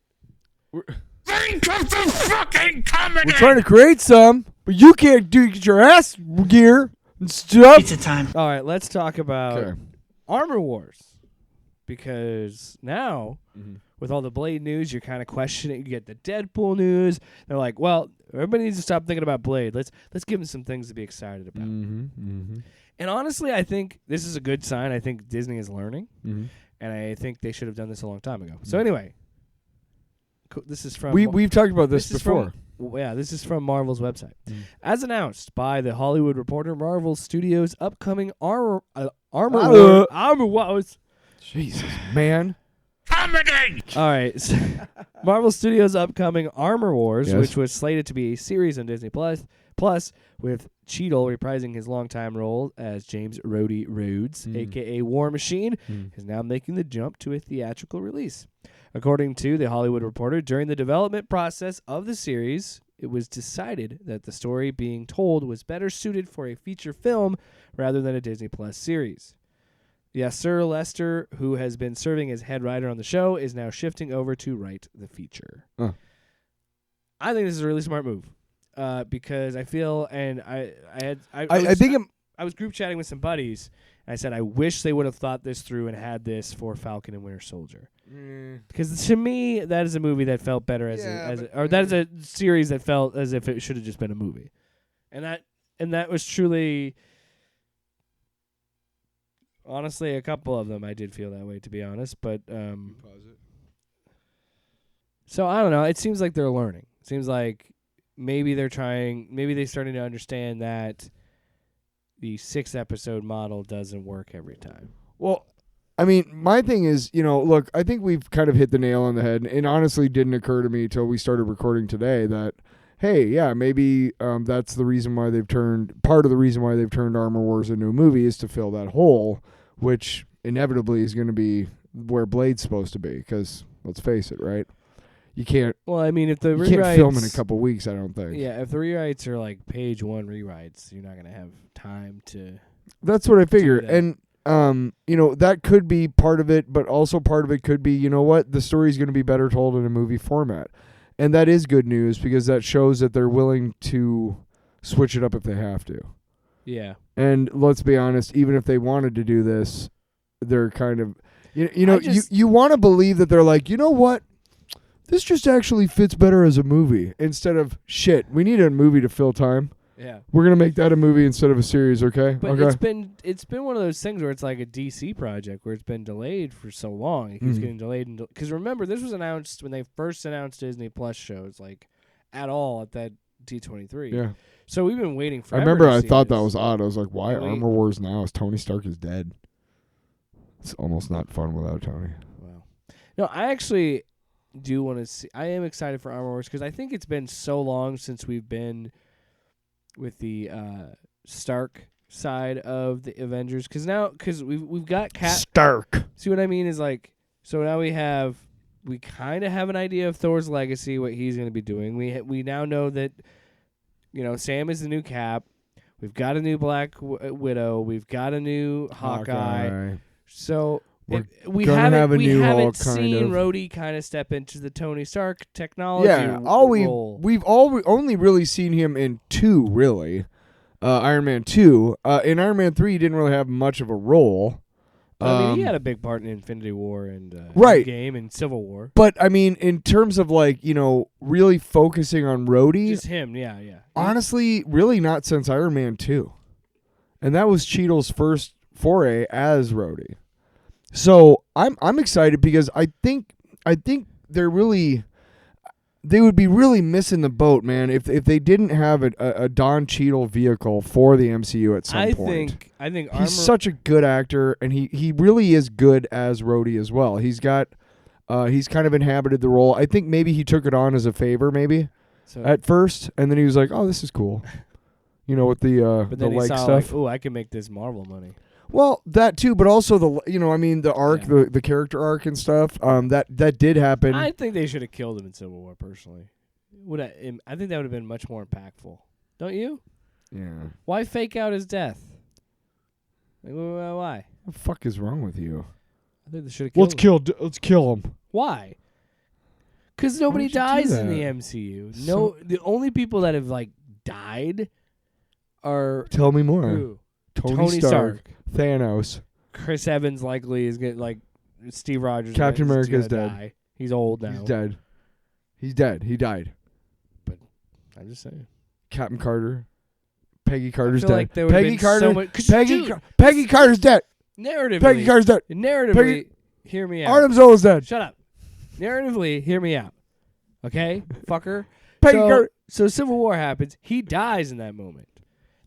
Think of the fucking comedy! We're trying to create some, but you can't get your ass gear and stuff. All right, let's talk about Okay. Armor Wars. Because now, Mm-hmm. with all the Blade news, you're kind of questioning. You get the Deadpool news. They're like, well, everybody needs to stop thinking about Blade. Let's give them some things to be excited about. And honestly, I think this is a good sign. I think Disney is learning. And I think they should have done this a long time ago. So anyway, this is from... We've talked about this is before. this is from Marvel's website. As announced by The Hollywood Reporter, Marvel Studios' upcoming Armor Wars... Jesus, man. Comedy! All right. So Marvel Studios' upcoming Armor Wars, Yes. which was slated to be a series on Disney Plus, with Cheadle reprising his longtime role as James Rhodey Rhodes, a.k.a. War Machine, is now making the jump to a theatrical release. According to The Hollywood Reporter, during the development process of the series, it was decided that the story being told was better suited for a feature film rather than a Disney Plus series. Yes, Sir Lester, who has been serving as head writer on the show, is now shifting over to write the feature. I think this is a really smart move because I feel, and I was group chatting with some buddies, and I said I wish they would have thought this through and had this for Falcon and Winter Soldier. Because to me, that is a movie that felt better that is a series that felt as if it should have just been a movie, and that was truly. Honestly, a couple of them I did feel that way, to be honest. But so I don't know. It seems like they're learning. It seems like maybe they're starting to understand that the 6-episode model doesn't work every time. Well, I mean, my thing is, look, I think we've kind of hit the nail on the head. And honestly didn't occur to me till we started recording today that, hey, yeah, maybe that's the reason why part of the reason why they've turned Armor Wars into a movie is to fill that hole, which inevitably is going to be where Blade's supposed to be. Because let's face it, right? You can't. Well, I mean, if the you rewrites can't film in a couple weeks, I don't think. Yeah, if the rewrites are like page 1 rewrites, you're not going to have time to. That's what I figured. that. And that could be part of it, but also part of it could be, the story's going to be better told in a movie format. And that is good news because that shows that they're willing to switch it up if they have to. Yeah. And let's be honest, even if they wanted to do this, they're kind of, you want to believe that they're like, you know what? This just actually fits better as a movie instead of shit. We need a movie to fill time. Yeah. We're going to make that a movie instead of a series, okay? But okay. it's been one of those things where it's like a DC project where it's been delayed for so long. It keeps getting delayed. Because remember, this was announced when they first announced Disney Plus shows, like, at all at that D23. Yeah. So we've been waiting forever. I remember to I see thought this. that was odd. I was like, why Really? Armor Wars now? As Tony Stark is dead. It's almost not fun without Tony. Wow. No, I actually do want to see. I am excited for Armor Wars because I think it's been so long since we've been with the Stark side of the Avengers. Because we've got Stark. See what I mean? Is like, so now we kind of have an idea of Thor's legacy, what he's going to be doing. We now know that, Sam is the new Cap. We've got a new Black Widow. We've got a new Hawkeye. So we gonna have a new haven't Hulk, kind seen of. Rhodey kind of step into the Tony Stark technology. Yeah, we've only really seen him in 2, really. Iron Man 2. In Iron Man 3, he didn't really have much of a role. I mean, he had a big part in Infinity War and right. Endgame and Civil War. But I mean, in terms of really focusing on Rhodey, Just him, yeah. Honestly, really not since Iron Man 2, and that was Cheadle's first foray as Rhodey. So I'm excited because I think they would be really missing the boat, man, if they didn't have a Don Cheadle vehicle for the MCU at some point. I think he's such a good actor, and he really is good as Rhodey as well. He's kind of inhabited the role. I think maybe he took it on as a favor, at first, and then he was like, "Oh, this is cool," with the but then the he saw stuff. like, "Oh, I can make this Marvel money." Well, that too, but also the arc, the character arc and stuff. That did happen. I think they should have killed him in Civil War. Personally, I think that would have been much more impactful. Don't you? Yeah. Why fake out his death? Like, why? What the fuck is wrong with you? I think they should have killed him. Let's kill him. Why? Because nobody would you do dies in that? the MCU. No, the only people that have like died are Tell me more. who? Tony Stark, Thanos. Chris Evans likely is getting like Steve Rogers. Captain is America's gonna dead. die. He's old now. He's dead. He's dead. He died. I'm just saying. Captain Carter. Peggy Carter's feel dead. like there would've Peggy been Carter. so much- 'cause Peggy. dude, Peggy Carter's dead. Narratively, Peggy Carter's dead. narratively, hear me out. Artem Zola's dead. Shut up. Narratively, hear me out. Okay, fucker. Peggy Carter. So Civil War happens. He dies in that moment.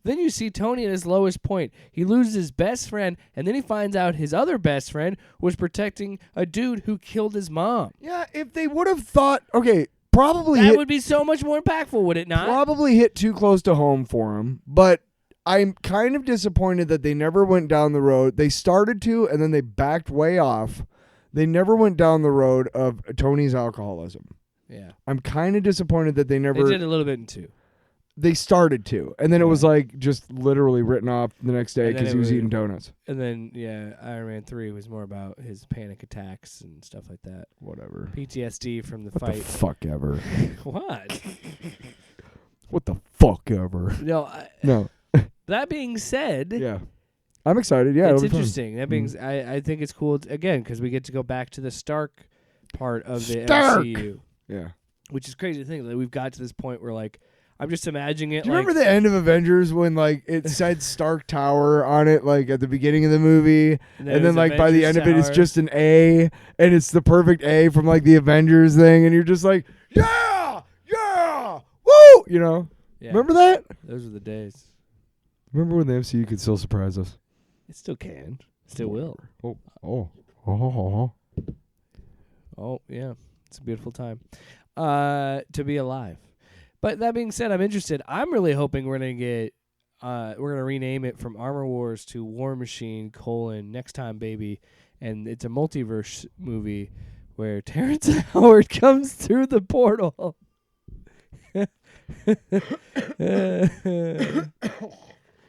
Then you see Tony at his lowest point. He loses his best friend, and then he finds out his other best friend was protecting a dude who killed his mom. Yeah, if they would have thought, okay, probably That hit, would be so much more impactful, would it not? probably hit too close to home for him. But I'm kind of disappointed that they never went down the road. They started to, and then they backed way off. They never went down the road of Tony's alcoholism. Yeah. I'm kind of disappointed that they never. They did a little bit in 2. They started to, and then it was like just literally written off the next day And then because it he was was- eating donuts. And then, yeah, Iron Man 3 was more about his panic attacks and stuff like that. Whatever. PTSD from the What fight. the fuck ever. What? What the fuck ever. No. No. That being said, Yeah. I'm excited. Yeah, it's it'll be fun. interesting. That being, I think it's cool again because we get to go back to the Stark part of the Stark! MCU, Yeah. which is crazy to think that we've got to this point where like I'm just imagining it. Do you like, remember the end of Avengers when like it said Stark Tower on it like at the beginning of the movie, and it then was like by the end Avengers of it it's Tower. just an A, and it's the perfect A from like the Avengers thing, and you're just like, yeah, woo, you know? Yeah, Remember that? those were the days. Remember when the MCU could still surprise us? It still can, still will. Oh. Oh yeah, it's a beautiful time to be alive. But that being said, I'm interested. I'm really hoping we're gonna get we're gonna rename it from Armor Wars to War Machine: Next Time Baby, and it's a multiverse movie where Terrence Howard comes through the portal.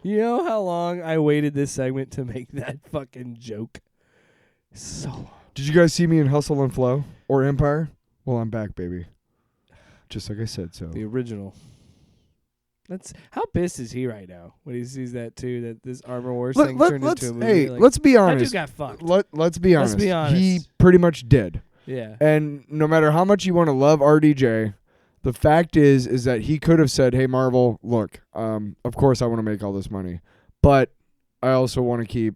You know how long I waited this segment to make that fucking joke? So long. Did you guys see me in Hustle and Flow or Empire? Well, I'm back, baby. Just like I said, so. The original. That's how pissed is he right now when he sees that too? That this Armor Wars thing turned into a movie. Hey, like, let's be that honest. dude got fucked. Let's be honest. Let's be honest. He pretty much did. Yeah. And no matter how much you want to love RDJ, the fact is that he could have said, "Hey Marvel, look, of course I want to make all this money, but I also want to keep,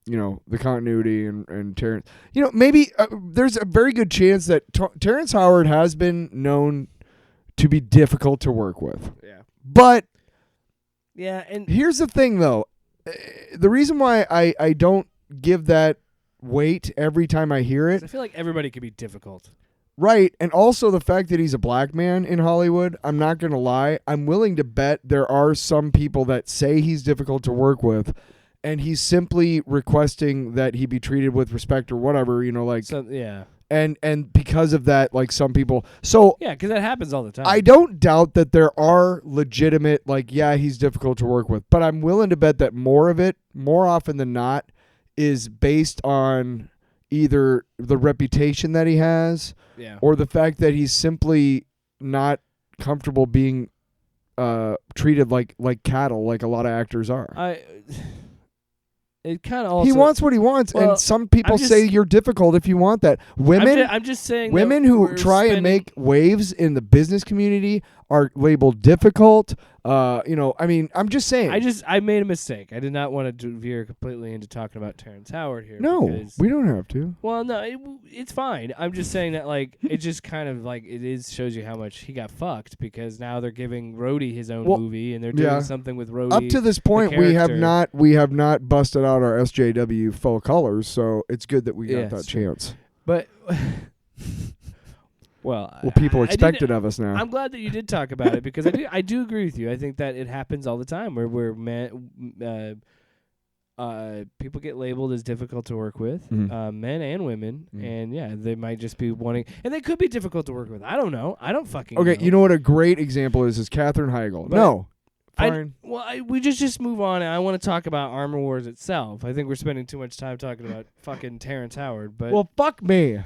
the continuity and Terrence. Maybe there's a very good chance that Terrence Howard has been known to be difficult to work with. Yeah. But Yeah, and here's the thing, though. The reason why I don't give that weight every time I hear it, I feel like everybody could be difficult. right, and also the fact that he's a black man in Hollywood, I'm not going to lie. I'm willing to bet there are some people that say he's difficult to work with, and he's simply requesting that he be treated with respect or whatever, So yeah. and because of that, like some people. So Yeah, because that happens all the time. I don't doubt that there are legitimate, he's difficult to work with, but I'm willing to bet that more of it, more often than not, is based on either the reputation that he has Yeah. or the fact that he's simply not comfortable being treated like cattle, like a lot of actors are. It kind of also. He wants what he wants, Well, and some people I'm just- say you're difficult if you want that. I'm just saying. Women that who we're try and spending- make waves in the business community are labeled difficult. I'm just saying. I made a mistake. I did not want to veer completely into talking about Terrence Howard here. No, because- we don't have to. Well, no, it's fine. I'm just saying that it just kind of shows you how much he got fucked because now they're giving Rhodey his own movie and they're doing something with Rhodey. Up to this point, the we have character. not busted out our SJW full colors, so it's good that we got that Yes. chance. But well, People I expect did- it of us now. I'm glad that you did talk about it because I do agree with you. I think that it happens all the time where people get labeled as difficult to work with, Mhm. men and women, Mhm. and yeah, they might just be wanting, and they could be difficult to work with. I don't know. I don't fucking Okay, know. you know what a great example is Katherine Heigl. But- No, fine. We just move on. I want to talk about Armor Wars itself. I think we're spending too much time talking about fucking Terrence Howard. But Well, fuck me.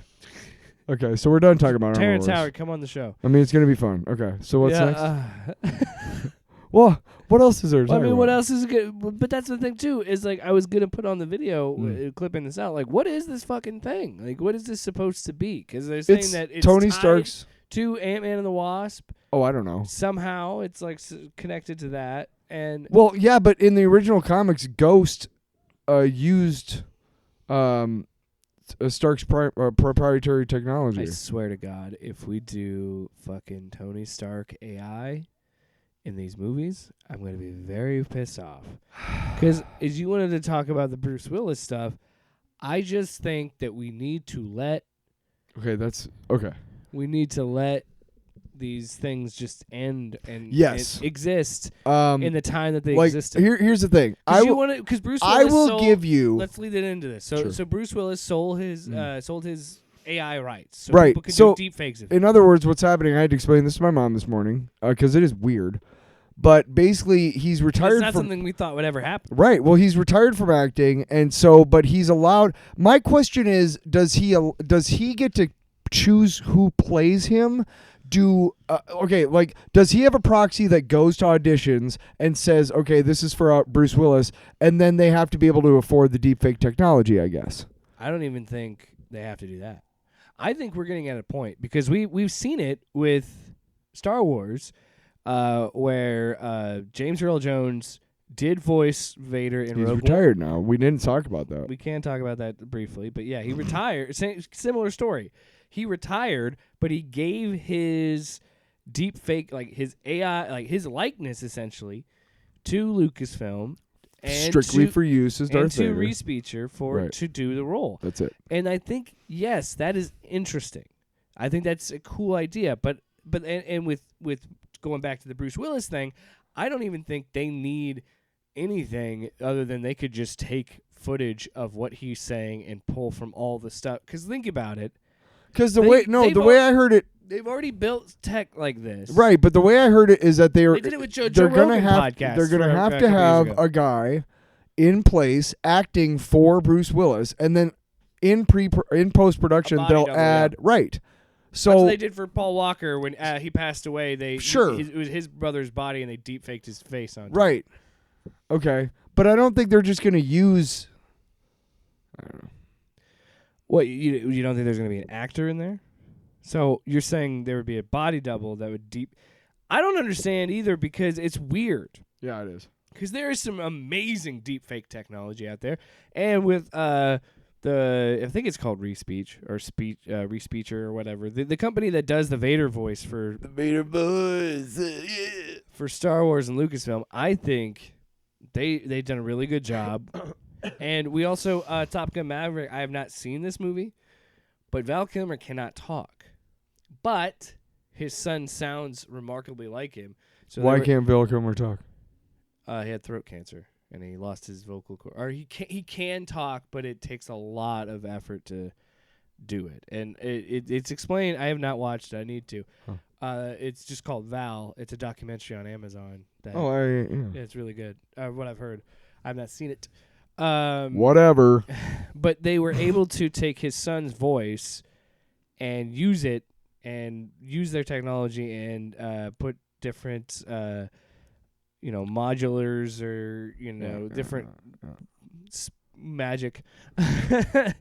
Okay, so we're done talking about Terrence Armor Wars. Howard, come on the show. I mean, it's gonna be fun. Okay, so what's next? next? Well, what else is there to I talk mean, about? what else is good? But that's the thing too. Is like I was gonna put on the video clipping this out. Like, what is this fucking thing? Like, what is this supposed to be? Because they're saying that it's Tony tied Stark's. to Ant-Man and the Wasp. Oh, I don't know. Somehow it's like connected to that. And Well, yeah, but in the original comics, Ghost used Stark's proprietary technology. I swear to God, if we do fucking Tony Stark AI in these movies, I'm going to be very pissed off. Because as you wanted to talk about the Bruce Willis stuff, I just think that we need to let these things just end and exist in the time that they existed. Here's the thing. Because Bruce Willis give you. Let's lead it into this. So Bruce Willis sold his AI rights, so right. people could So do deep fakes of in other words, what's happening? I had to explain this to my mom this morning because it is weird. But basically, he's retired. It's not something we thought would ever happen. Right. Well, he's retired from acting, and so, but he's allowed. My question is, does he get to choose who plays him? Does he have a proxy that goes to auditions and says, okay, this is for Bruce Willis, and then they have to be able to afford the deepfake technology, I guess? I don't even think they have to do that. I think we're getting at a point because we've seen it with Star Wars, where James Earl Jones did voice Vader in Rogue One. He's retired now. We didn't talk about that. We can talk about that briefly, but yeah, he retired. Similar story. He retired, but he gave his deep fake, like his AI, like his likeness essentially, to Lucasfilm. And strictly for use as Darth Vader. And to Reese Beecher to do the role. That's it. And I think, yes, that is interesting. I think that's a cool idea. But with going back to the Bruce Willis thing, I don't even think they need anything other than they could just take footage of what he's saying and pull from all the stuff. Because think about it. Because the way I heard it, they've already built tech like this, right? But the way I heard it is that they did it with Joe Rogan podcast. They're gonna have to have a guy in place acting for Bruce Willis, and then in post production they'll add right. So that's what they did for Paul Walker when he passed away. It was his brother's body, and they deep faked his face on. Right. Okay, but I don't think they're just gonna use. I don't know. What, you don't think there's going to be an actor in there? So you're saying there would be a body double that would deep... I don't understand either because it's weird. Yeah, it is. Because there is some amazing deep fake technology out there. And with I think it's called Respeech or Respeecher or whatever. The company that does the Vader voice for... The Vader voice, yeah. For Star Wars and Lucasfilm, I think they've done a really good job. And we also, Top Gun Maverick, I have not seen this movie, but Val Kilmer cannot talk. But his son sounds remarkably like him. So why can't Val Kilmer talk? He had throat cancer, and he lost his vocal cord. Or he can talk, but it takes a lot of effort to do it. And it's explained. I have not watched it. I need to. Huh. It's just called Val. It's a documentary on Amazon. Yeah, it's really good. What I've heard. I have not seen it. Whatever. But they were able to take his son's voice and use it and use their technology and put different modulars or different magic. I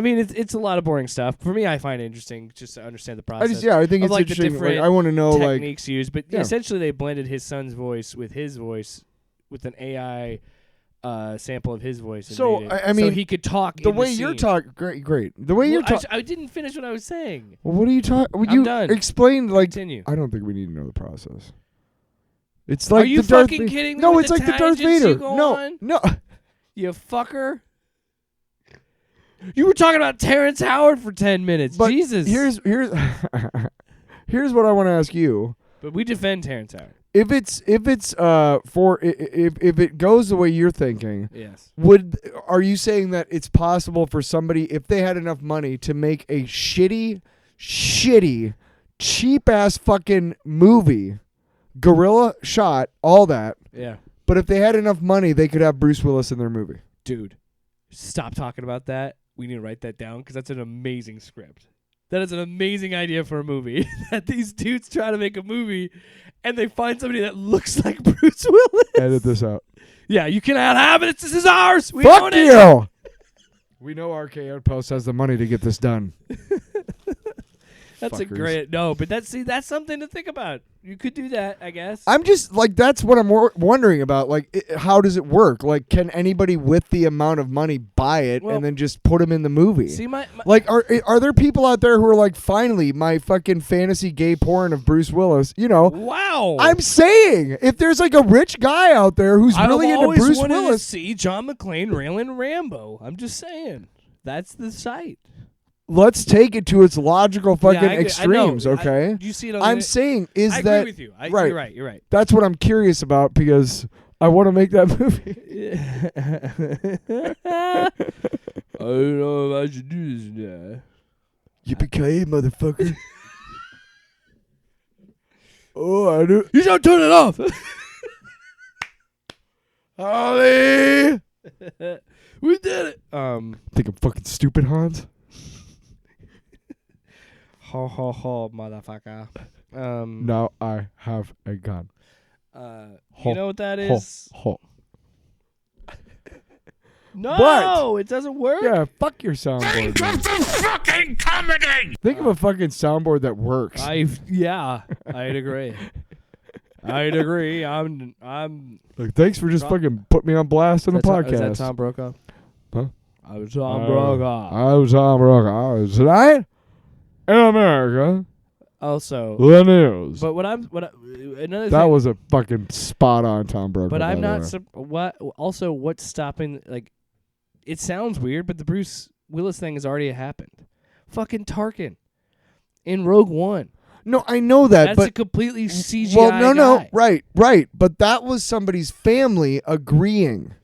mean, it's a lot of boring stuff. For me, I find it interesting just to understand the process. I think it's like interesting. The different I want to know techniques used, but essentially they blended his son's voice with his voice with an AI sample of his voice. And so I mean, so he could talk. The way you're talking, great. The way you're talking, I didn't finish what I was saying. Well, what are you talking? I'm done. Explain. Continue. I don't think we need to know the process. It's like are you the Darth fucking kidding me? No, with it's the like the Darth Vader. No. You fucker. You were talking about Terrence Howard for 10 minutes. But Jesus. Here's what I want to ask you. But we defend Terrence Howard. If it goes the way you're thinking, yes. Are you saying that it's possible for somebody, if they had enough money, to make a shitty, cheap ass fucking movie, guerrilla shot, all that, Yeah. But if they had enough money, they could have Bruce Willis in their movie. Dude, stop talking about that. We need to write that down because that's an amazing script. That is an amazing idea for a movie. That these dudes try to make a movie and they find somebody that looks like Bruce Willis. Edit this out. Yeah, you cannot have it. This is ours. We Fuck own you. We know RK Outpost has the money to get this done. That's a Fuckers. great but that's something to think about. You could do that, I guess. I'm just like, that's what I'm wondering about. Like, how does it work? Like, can anybody with the amount of money buy it and then just put him in the movie? See, my like, are there people out there who are like, finally, my fucking fantasy gay porn of Bruce Willis? You know, wow. I'm saying if there's like a rich guy out there who's really into Bruce wanted Willis, to see John McClane railing Rambo. I'm just saying, that's the site. let's take it to its logical fucking Yeah, extremes. I know. Okay, You see it on I'm the- saying is I that agree with you. right? You're right. That's what I'm curious about because I want to make that movie. I don't know if I should do this now. Yippee-ki-yay, motherfucker. Oh, I do. You don't turn it off. Holly! We did it. Think I'm fucking stupid, Hans? Ho ho ho, motherfucker. Now I have a gun. You know what that is? Ho. No, What? it doesn't work. Yeah, fuck your soundboard. Think man. of the fucking comedy! Think of a fucking soundboard that works. I'd agree. I'd agree. I'm. Like, thanks for just fucking putting me on blast on the podcast. Is that Tom Brokaw? Huh? I was Tom Brokaw. I was Tom Brokaw. Tonight in America, Also, the news. but another That thing. was a fucking spot on Tom Brokaw. But I'm by not. the way. What's stopping? Like, it sounds weird, but the Bruce Willis thing has already happened. Fucking Tarkin in Rogue One. No, I know that, That's a but completely CGI well, no, guy. right. But that was somebody's family agreeing.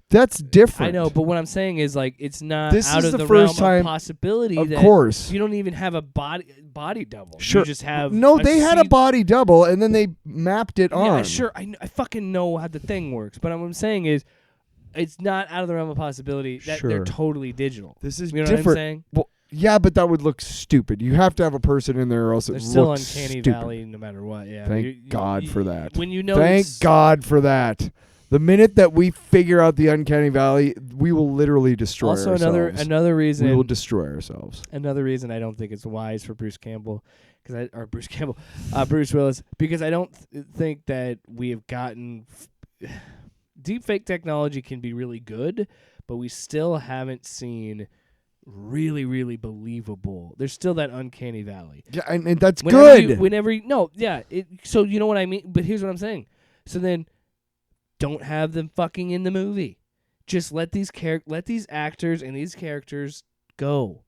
That's different. I know, but what I'm saying is, like, it's not This out is of the the first realm time- of possibility. Of that course. you don't even have a body double. Sure. You just have They had a C- body double, and then they mapped it on. Yeah, sure. I fucking know how the thing works, but what I'm saying is, it's not out of the realm of possibility that Sure. they're totally digital. This is You know different. what I'm saying? Well, yeah, but that would look stupid. You have to have a person in there, or else There's it still looks uncanny stupid. valley no matter what. Yeah. Thank God for that. When you know, Thank it's- God for that. The minute that we figure out the uncanny valley, we will literally destroy Also, ourselves. another reason. we will destroy ourselves. Another reason I don't think it's wise for Bruce Willis, because I don't think that we have gotten deepfake technology can be really good, but we still haven't seen really, really believable. There's still that uncanny valley. Yeah, and that's Whenever good. So you know what I mean. But here's what I'm saying. So then, don't have them fucking in the movie. Just let these actors and these characters go.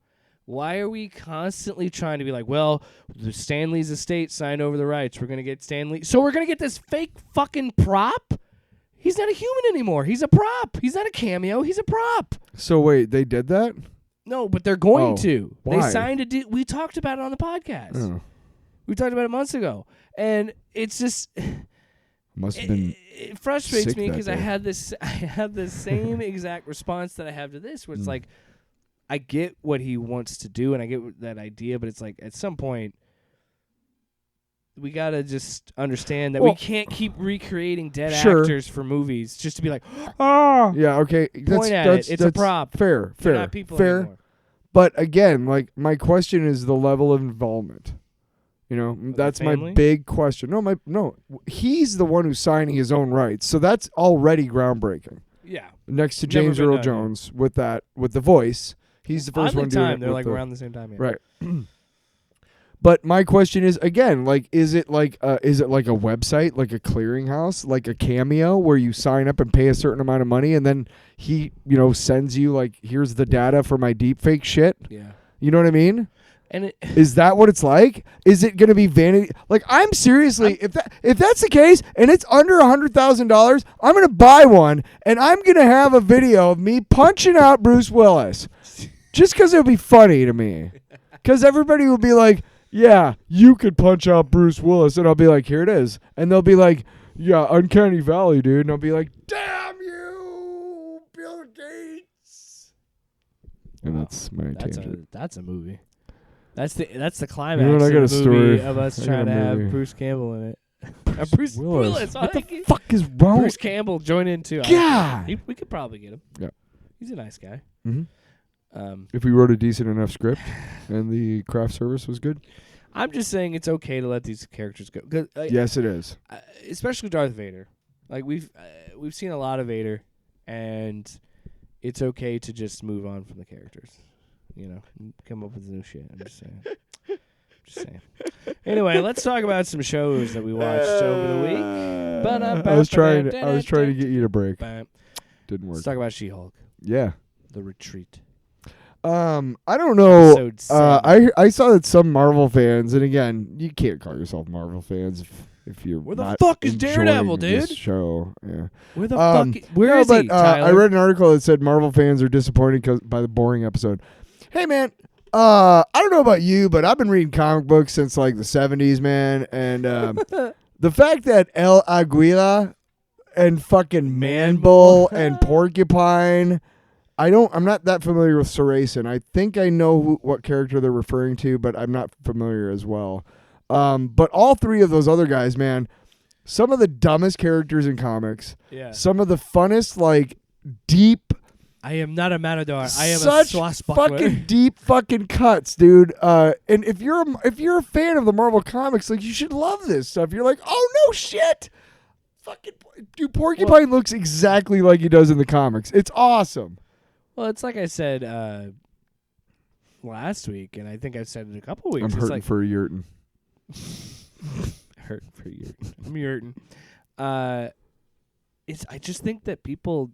Why are we constantly trying to be like, well, the Stanley's estate signed over the rights. We're gonna get Stanley, so we're gonna get this fake fucking prop. He's not a human anymore. He's a prop. He's not a cameo. He's a prop. So wait, they did that? No, but they're going Oh, to. why? They signed a deal. We talked about it on the podcast. Oh, We talked about it months ago, and it's just. must have been. It frustrates sick me that because I day. had the same exact response that I have to this, where it's like, I get what he wants to do and I get that idea, but it's like at some point we gotta just understand that we Well, can't keep recreating dead sure. actors for movies just to be like, oh, Yeah, okay. Point at it. It's a prop. Fair, they're fair, not people fair. anymore. But again, like, my question is the level of involvement. You know, that's my family? big question. No, he's the one who's signing his own rights, so that's already groundbreaking. Yeah, Next to Never James been Earl done, Jones with The Voice, he's the first oddly one doing timed. it. They're with like the- around the same time. Yeah. right. But my question is again, like, is it like a website, like a clearinghouse, like a Cameo, where you sign up and pay a certain amount of money, and then he, sends you like, here's the data for my deepfake shit. Yeah, You know what I mean? and it. Is that what it's like? Is it going to be vanity? Like, I'm seriously, if that's the case and it's under $100,000, I'm going to buy one and I'm going to have a video of me punching out Bruce Willis, just because it would be funny to me. Because everybody will be like, "Yeah, you could punch out Bruce Willis," and I'll be like, "Here it is," and they'll be like, Yeah, Uncanny Valley, dude. And I'll be like, damn you, Bill Gates. And that's my tangent. That's a movie. That's the climax You know what, I got of a the movie story. of us I trying got to a have movie. Bruce Campbell in it. Bruce Willis. What the fuck is wrong? Bruce Campbell join in too. God. We could probably get him. Yeah. He's a nice guy. Mm-hmm. If we wrote a decent enough script and the craft service was good. I'm just saying it's okay to let these characters go. 'Cause, Yes, it is. especially Darth Vader. Like we've seen a lot of Vader, and it's okay to just move on from the characters. You know, come up with new shit. I'm just saying. Anyway, let's talk about some shows that we watched over the week. I was trying to get you to break. Didn't work. Let's talk about She-Hulk. Yeah. The Retreat. I don't know. Episode 7. I saw that some Marvel fans, and again, you can't call yourself Marvel fans if you're Where the not fuck is enjoying Daredevil, this dude? show. Yeah. Where the fuck? Where is he, Tyler? I read an article that said Marvel fans are disappointed by the boring episode. Hey, man. I don't know about you, but I've been reading comic books since like the 70s, man. And the fact that El Aguila and fucking Manbull and Porcupine, I'm not that familiar with Saracen. I think I know what character they're referring to, but I'm not familiar as well. But all three of those other guys, man, some of the dumbest characters in comics. Yeah. Some of the funnest, like, deep. I am not a matador. I am Such a swashbuckler. fucking deep fucking cuts, dude. And if you're a fan of the Marvel comics, like, you should love this stuff. You're like, oh no shit, fucking dude. Porcupine looks exactly like he does in the comics. It's awesome. Well, it's like I said last week, and I think I've said it a couple weeks. I'm it's hurting like, for a Yurton. hurting for Yurton. I'm Yurton. I just think that people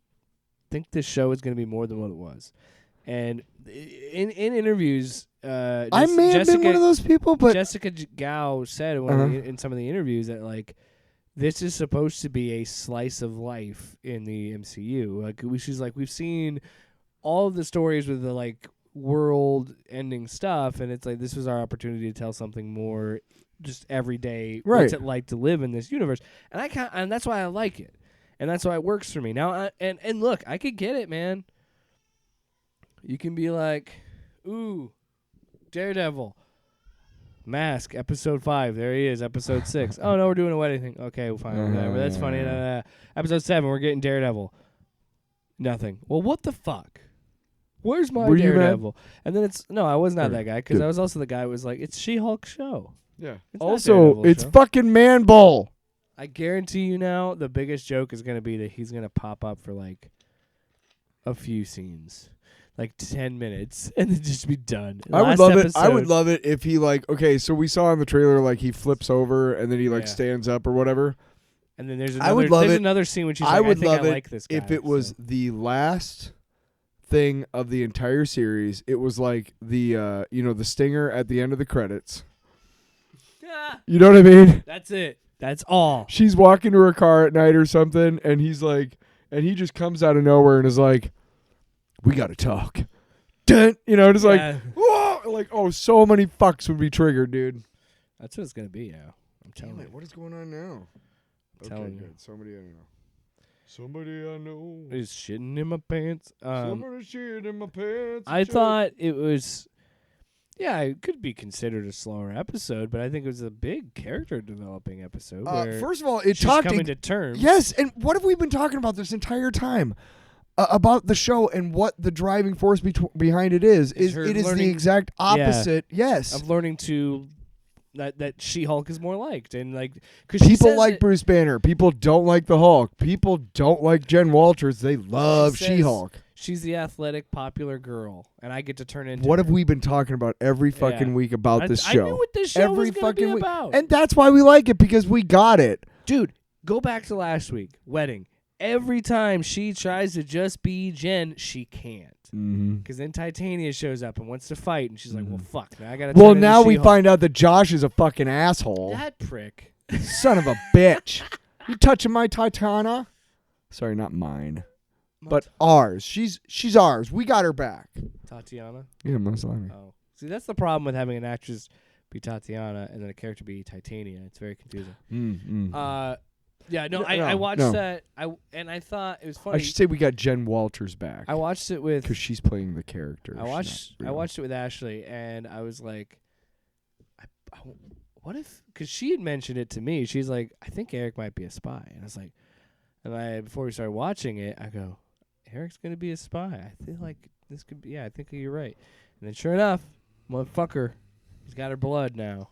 think this show is going to be more than what it was, and in interviews, I may have been one of those people, but Jessica Gao said in some of the interviews that like this is supposed to be a slice of life in the MCU. Like she's like, we've seen all of the stories with the like world-ending stuff, and it's like this was our opportunity to tell something more just everyday. Right. What's it like to live in this universe? And that's why I like it. And that's why it works for me. Now, and look, I could get it, man. You can be like, ooh, Daredevil. Mask, episode 5. There he is, episode 6. Oh, no, we're doing a wedding thing. Okay, well, fine, whatever. That's funny. Episode 7, we're getting Daredevil. Nothing. Well, what the fuck? Where's my Daredevil? And then I was not that guy, because I was also the guy who was like, it's She-Hulk show. Yeah. It's also, it's fucking Manbull. I guarantee you now, the biggest joke is going to be that he's going to pop up for like a few scenes, like 10 minutes, and then just be done. I would love it. I would love it if he like. Okay, so we saw in the trailer like he flips over and then he like stands up or whatever. And then there's another scene when she's I like, would I think love I it like this guy. if it was the last thing of the entire series. It was like the the stinger at the end of the credits. You know what I mean? That's it. That's all. She's walking to her car at night or something, and he's like, and he just comes out of nowhere and is like, "We gotta talk." Just like, whoa, like, oh, so many fucks would be triggered, dude. That's what it's gonna be now. I'm telling you. What is going on now? I'm telling you. Good. Somebody I know is shitting in my pants. Somebody shit in my pants. I thought it was. Yeah, it could be considered a slower episode, but I think it was a big character developing episode. Where first of all, it she's coming to terms. Yes, and what have we been talking about this entire time? About the show and what the driving force behind it is. It is the exact opposite. Yeah, yes, of learning to that She-Hulk is more liked, and like because people like Bruce Banner, people don't like the Hulk, people don't like Jen Walters. They love She-Hulk. She's the athletic, popular girl, and I get to turn into What her. have we been talking about every fucking week about this show? I knew what this show was going to be about. And that's why we like it, because we got it. Dude, go back to last week, wedding. Every time she tries to just be Jen, she can't. Because then Titania shows up and wants to fight, and she's like, well, fuck, now I got to Well, now we find out that Josh is a fucking asshole. That prick. Son of a bitch. You touching my Titana? Sorry, not mine. But ours. She's ours. We got her back. Tatiana? Yeah, Maslany. Oh. See, that's the problem with having an actress be Tatiana and then a character be Titania. It's very confusing. Yeah, no, No, I watched no. that. And I thought it was funny. I should say we got Jen Walters back. I watched it with. Because she's playing the character. I watched it with Ashley, and I was like, what if? Because she had mentioned it to me. She's like, I think Eric might be a spy, and I was like, before we started watching it, I go, Eric's gonna be a spy. I feel like this could be. Yeah, I think you're right. And then sure enough, motherfucker, he's got her blood now.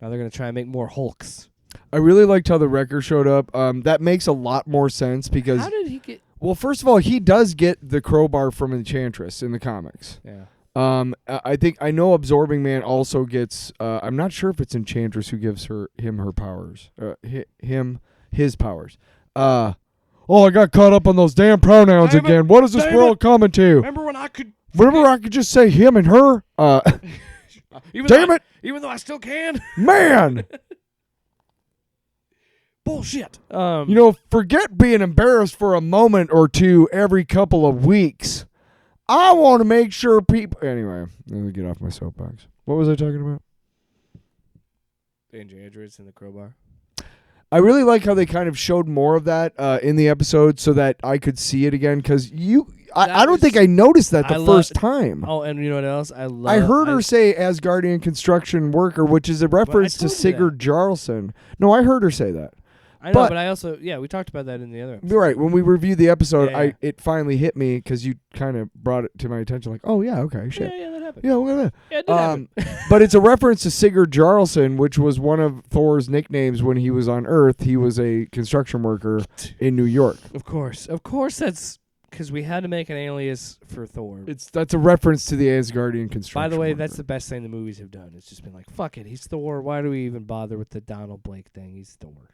Now they're gonna try and make more Hulks. I really liked how the wrecker showed up. That makes a lot more sense because. How did he get? Well, first of all, he does get the crowbar from Enchantress in the comics. Yeah. I know Absorbing Man also gets. I'm not sure if it's Enchantress who gives him her powers. His powers. I got caught up on those damn pronouns again. What is this world coming to? Remember when I could? Remember I could just say him and her? Damn it! Even though I still can. Man! Bullshit. Forget being embarrassed for a moment or two every couple of weeks. I want to make sure people... Anyway, let me get off my soapbox. What was I talking about? Androids in the crowbar. I really like how they kind of showed more of that in the episode so that I could see it again because I don't think I noticed that the first time. Oh, and you know what else? I heard her say Asgardian construction worker, which is a reference to Sigurd Jarlsson. No, I heard her say that. I know, but I also, we talked about that in the other episode. Right, when we reviewed the episode, it finally hit me because you kind of brought it to my attention like, oh, yeah, okay, shit. Yeah, that happened. Yeah, look at that. Yeah, it did happen. But it's a reference to Sigurd Jarlsson, which was one of Thor's nicknames when he was on Earth. He was a construction worker in New York. Of course, that's because we had to make an alias for Thor. That's a reference to the Asgardian construction By the way, worker. that's the best thing the movies have done. It's just been like, fuck it, he's Thor. Why do we even bother with the Donald Blake thing? He's Thor.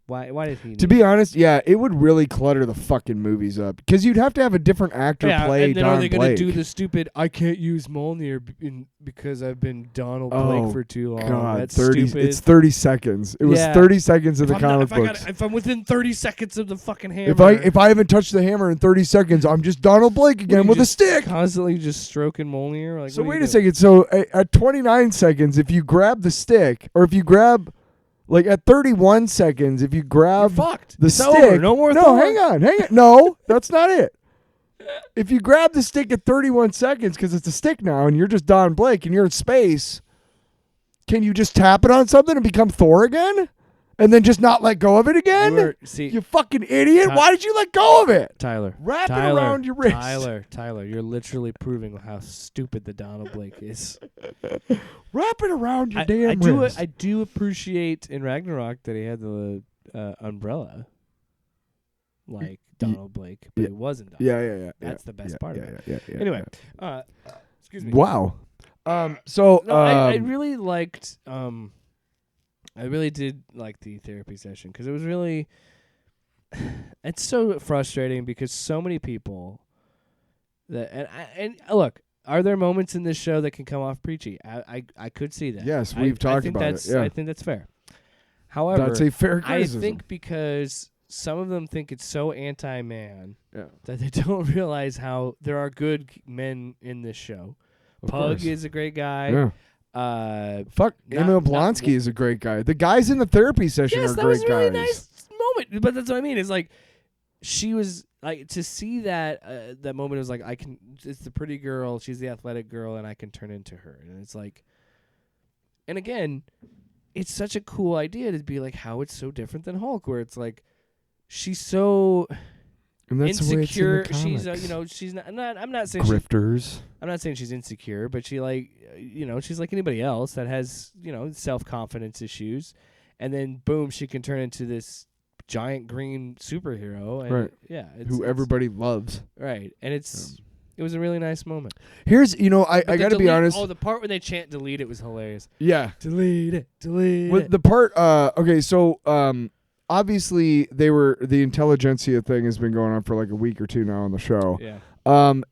Why did he? To be honest, yeah, it would really clutter the fucking movies up because you'd have to have a different actor play and then Don are they Blake. do the stupid? I can't use Mjolnir because I've been Donald Blake for too long. God, That's 30. stupid. It's 30 seconds. It was 30 seconds of the comic books. If I'm within 30 seconds of the fucking hammer, if I haven't touched the hammer in 30 seconds, I'm just Donald Blake again with a stick. Constantly just stroking Mjolnir. Like, so wait a second. So at 29 seconds, if you grab the stick, or if you grab. Like at 31 seconds, if you grab the stick, over. No more. Thor. Hang on. No, that's not it. If you grab the stick at 31 seconds, because it's a stick now, and you're just Don Blake and you're in space, can you just tap it on something and become Thor again, and then just not let go of it again? You fucking idiot! Why did you let go of it? Tyler, wrap it around your wrist. Tyler, you're literally proving how stupid the Donald Blake is. Wrap it around your damn wrist. I do appreciate in Ragnarok that he had the umbrella, like Donald Blake, but it wasn't. Yeah. That's the best part of it. Yeah. Anyway, excuse me. Wow. I really liked. I really did like the therapy session because it was really. It's so frustrating because so many people. And look. Are there moments in this show that can come off preachy? I could see that. Yes, we've talked about it. Yeah. I think that's fair. However, that's a fair criticism. I think because some of them think it's so anti-man that they don't realize how there are good men in this show. Pug is a great guy. Yeah. Emil Blonsky is a great guy. The guys in the therapy session are great guys. Yes, that was a really nice moment. But that's what I mean. It's like she was like to see that that moment. It was like it's the pretty girl. She's the athletic girl, and I can turn into her. And it's like, and again, it's such a cool idea to be like how it's so different than Hulk, where it's like she's so. And that's insecure. The way it's in the She's she's not. I'm not saying grifters. I'm not saying she's insecure, but she she's like anybody else that has self-confidence issues, and then boom, she can turn into this giant green superhero, and right? Yeah, who everybody loves, right? And it was a really nice moment. Here's I got to be honest. Oh, the part when they chant "delete" it was hilarious. Yeah, delete it. With the part, okay, so obviously the intelligentsia thing has been going on for like a week or two now on the show. Yeah.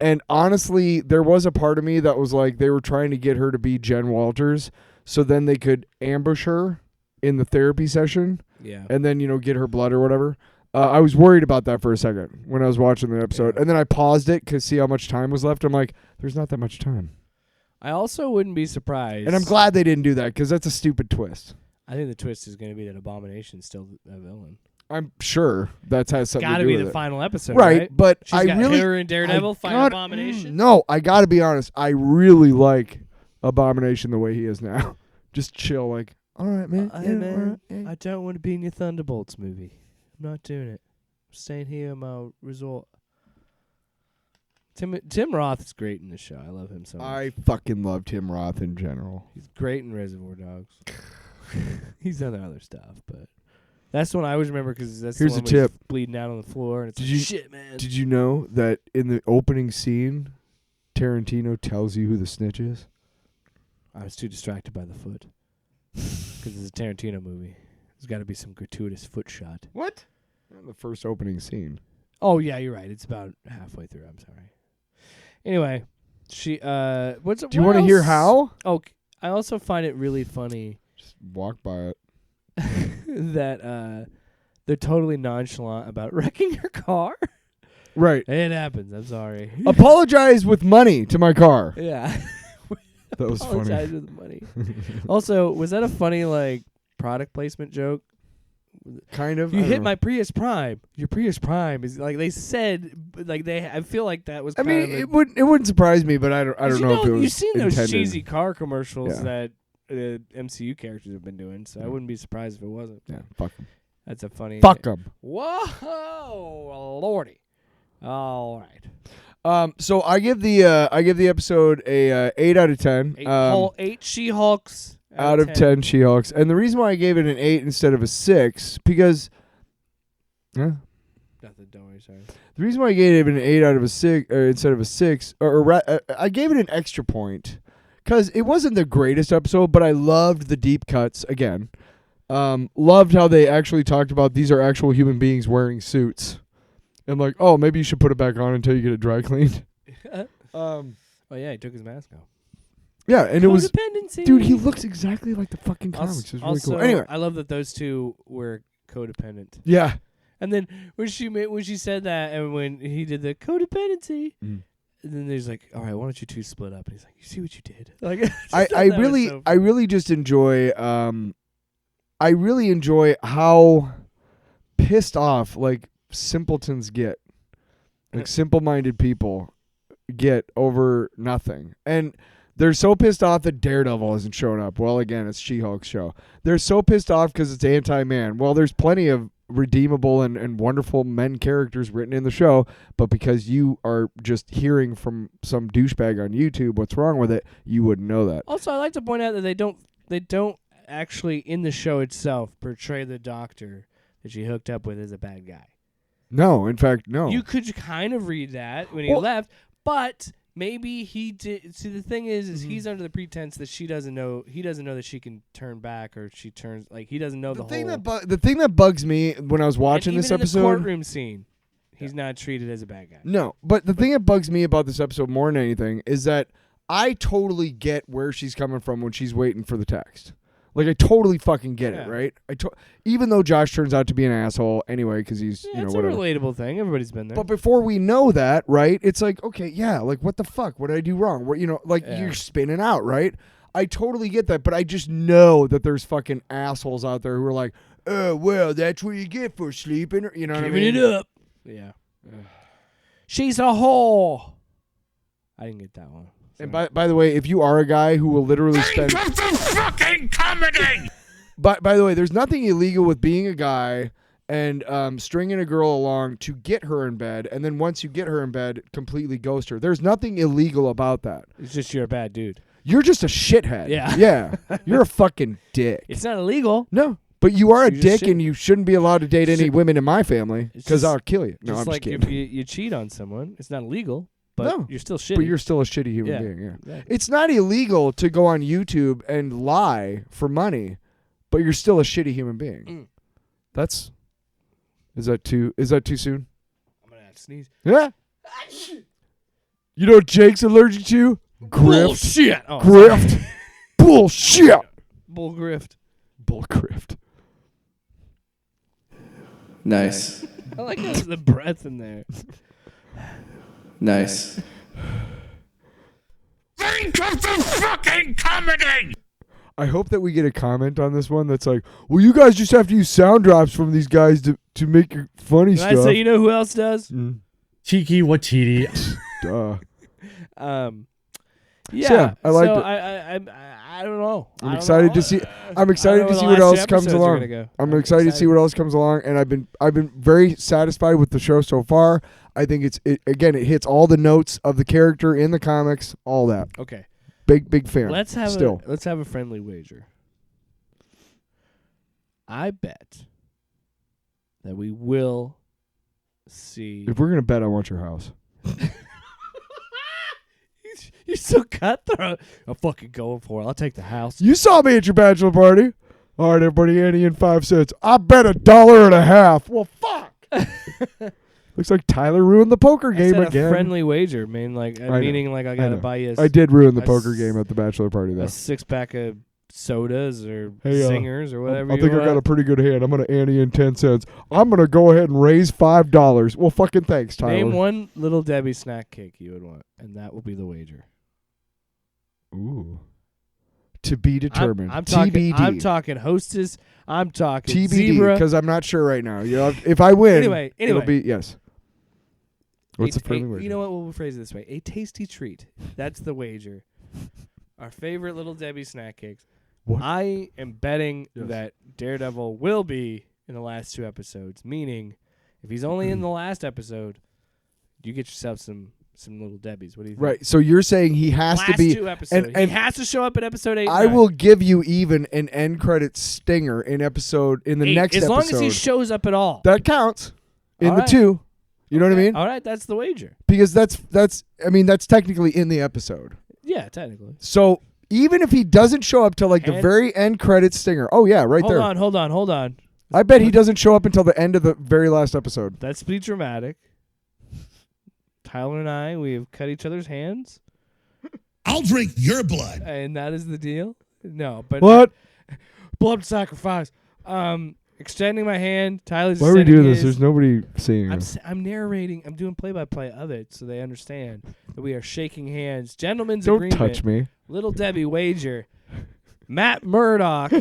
And honestly, there was a part of me that was like they were trying to get her to be Jen Walters, so then they could ambush her in the therapy session. Yeah. And then get her blood or whatever. I was worried about that for a second when I was watching the episode, and then I paused it to see how much time was left. I'm like, there's not that much time. I also wouldn't be surprised, and I'm glad they didn't do that because that's a stupid twist. I think the twist is going to be that Abomination's still a villain. I'm sure that has something Got to to do be with the it. final episode, Right, but She's I got really her and Daredevil fight got- Abomination. No, I got to be honest. I really like Abomination the way he is now. Just chill, like, all right, man. Hey, man, I don't want to be in your Thunderbolts movie. I'm not doing it. I'm staying here in my resort. Tim Roth is great in the show. I love him so much. I fucking love Tim Roth in general. He's great in Reservoir Dogs. He's done other stuff, but that's the one I always remember because that's Here's the one a where he's tip. bleeding out on the floor. And it's Did like, you- shit, man. Did you know that in the opening scene, Tarantino tells you who the snitch is? I was too distracted by the foot because it's a Tarantino movie. There's got to be some gratuitous foot shot. What? The first opening scene. Oh yeah, you're right. It's about halfway through. I'm sorry. Anyway, what's Do you want to hear how? Oh, I also find it really funny Just walk by it. that they're totally nonchalant about wrecking your car. Right. It happens. I'm sorry. Apologize with money to my car. Yeah. That was funny. Apologize with money. Also, was that a funny product placement joke? Kind of. You I don't hit know. my Prius Prime. Your Prius Prime is like they said. Like I feel like that was. I kind mean, of a, it wouldn't surprise me, but I don't know if it was You've seen those intended. cheesy car commercials Yeah. that MCU characters have been doing, so I wouldn't be surprised if it wasn't. Yeah, fuck 'em. That's a funny. Fuck them. Whoa, lordy! All right. So I give the episode a 8 out of 10. 8 She-Hulks out of 10 She-Hulks, and the reason why I gave it an 8 instead of a 6 because. Nothing. Don't worry. Sorry. The reason why I gave it an 8 out of a 6 instead of a 6, I gave it an extra point because it wasn't the greatest episode, but I loved the deep cuts again. Loved how they actually talked about these are actual human beings wearing suits. And like, oh, maybe you should put it back on until you get it dry cleaned. Oh yeah, he took his mask off. Yeah, and it was, Codependency. dude, he looks exactly like the fucking comics. It was really Also, cool. Anyway, I love that those two were codependent. yeah. And then when she said that, and when he did the codependency, Mm. and then there's like, all right, why don't you two split up? And he's like, you see what you did? Like, I really just enjoy I really enjoy how pissed off like simpletons get. Like simple-minded people get over nothing. And they're so pissed off that Daredevil hasn't shown up. Well, again, it's She-Hulk's show. They're so pissed off because it's anti-man. Well, there's plenty of redeemable and wonderful men characters written in the show, but because you are just hearing from some douchebag on YouTube what's wrong with it, you wouldn't know that. Also, I like to point out that they don't actually in the show itself portray the doctor that she hooked up with as a bad guy. No, in fact, no. You could kind of read that when he left, but maybe he did. See, the thing is he's under the pretense that she doesn't know. He doesn't know that she can turn back, or she turns like he doesn't know the thing whole. the thing that bugs me when I was watching and this even episode. in the courtroom scene, he's not treated as a bad guy. No, but the thing that bugs me about this episode more than anything is that I totally get where she's coming from when she's waiting for the text. Like, I totally fucking get it, right? Even though Josh turns out to be an asshole anyway because he's, It's whatever. a relatable thing. Everybody's been there. But before we know that, right, it's like, okay, yeah, like, what the fuck? What did I do wrong? What, you're spinning out, right? I totally get that, but I just know that there's fucking assholes out there who are like, oh, well, that's what you get for sleeping. You know what I mean? Giving it up. Yeah. She's a whore. I didn't get that one. And by the way, if you are a guy who will literally spend... Think of the fucking comedy! By the way, there's nothing illegal with being a guy and stringing a girl along to get her in bed, and then once you get her in bed, completely ghost her. There's nothing illegal about that. It's just you're a bad dude. You're just a shithead. Yeah. Yeah. You're a fucking dick. It's not illegal. No. But you are a You're just dick, shit. and you shouldn't be allowed to date any women in my family It's because just- I'll kill you. No, Just I'm like just if kidding. you cheat on someone, it's not illegal, but No. you're still shitty. But you're still a shitty human Yeah. being. Yeah. Exactly. It's not illegal to go on YouTube and lie for money, but you're still a shitty human being. Mm. Is that too soon? I'm gonna have to sneeze. Yeah. You know what Jake's allergic to? Grift. Bullshit. Oh, Grift. Bullshit. Bull grift. Bull grift. Nice. I like how there's the breath in there. Nice. Think of the fucking comedy! I hope that we get a comment on this one that's like, well, you guys just have to use sound drops from these guys to make your funny And stuff. I say, you know who else does? Tiki Watiti. Duh. Yeah. I like so it. I don't know. I'm excited to see. I'm excited to see what else comes along. I'm excited to see what else comes along, and I've been very satisfied with the show so far. I think it hits all the notes of the character in the comics, all that. Okay. Big fan. Let's have a friendly wager. I bet that we will see. If we're gonna bet, I want your house. You're so cutthroat. I'm fucking going for it. I'll take the house. You saw me at your bachelor party. All right, everybody, Annie in 5 cents. I bet $1.50. Well, fuck. Looks like Tyler ruined the poker game I said again. A friendly wager, meaning like I gotta buy you. I did ruin the poker game at the bachelor party, though. A 6-pack of sodas or Hey, Zingers or whatever. I think I got a pretty good hand. I'm gonna Annie in 10 cents. I'm gonna go ahead and raise $5. Well, fucking thanks, Tyler. Name one Little Debbie snack cake you would want, and that will be the wager. Ooh. To be determined. I'm talking, TBD. I'm talking Hostess. I'm talking TBD. Zebra. Because I'm not sure right now. You know, if I win, Anyway. it'll be yes. What's the friendly wager? You know what? We'll phrase it this way: a tasty treat. That's the wager. Our favorite Little Debbie snack cakes. What? I am betting Yes. that Daredevil will be in the last 2 episodes. Meaning, if he's only in the last episode, you get yourself some Little Debbies. What do you think? Right. So you're saying he has last to be 2 episodes. and he has to show up in episode 8. I will give you even an end credit stinger in the next as episode. long as he shows up at all. That counts in All the right. 2. You know what I mean? All right, that's the wager. Because that's technically in the episode. Yeah, technically. So even if he doesn't show up till like the And- very end credit stinger. Oh yeah, right there. Hold on. I bet he doesn't show up until the end of the very last episode. Let's be dramatic. Tyler and I, we have cut each other's hands, I'll drink your blood. and that is the deal. No, but What? blood sacrifice. Extending my hand. Tyler's Why are we extending doing this? his. There's nobody seeing us. I'm narrating. I'm doing play-by-play of it, so they understand that we are shaking hands. Gentlemen's Don't agreement. touch me. Little Debbie wager. Matt Murdock.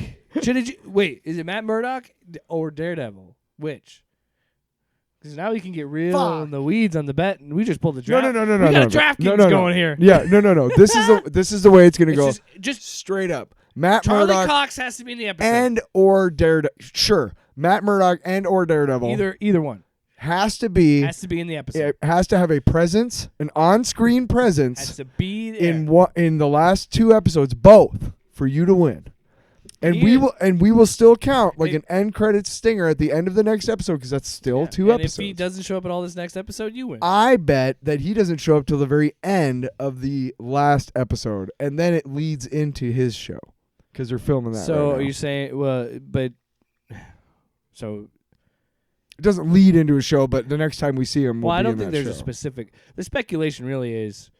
Wait, is it Matt Murdock or Daredevil? Which? Because now we can get real in the weeds on the bet, and we just pulled the draft. No. We got a DraftKings going here. Yeah, no. This is the way it's gonna go. Just Straight up. Matt Charlie Murdock Cox has to be in the episode. and or Daredevil. Sure, Matt Murdock and or Daredevil either one has to be in the episode. it has to have a presence, an on-screen presence Has to be there. in the last 2 episodes, both for you to win. And we will still count like an end credit stinger at the end of the next episode because that's still 2 and episodes. if he doesn't show up at all this next episode, you win. I bet that he doesn't show up till the very end of the last episode, and then it leads into his show because they're filming that. So right are now. you saying? Well, but so. It doesn't lead into a show, but the next time we see him, Well, we'll I be don't in think that there's a show. specific. The speculation really is,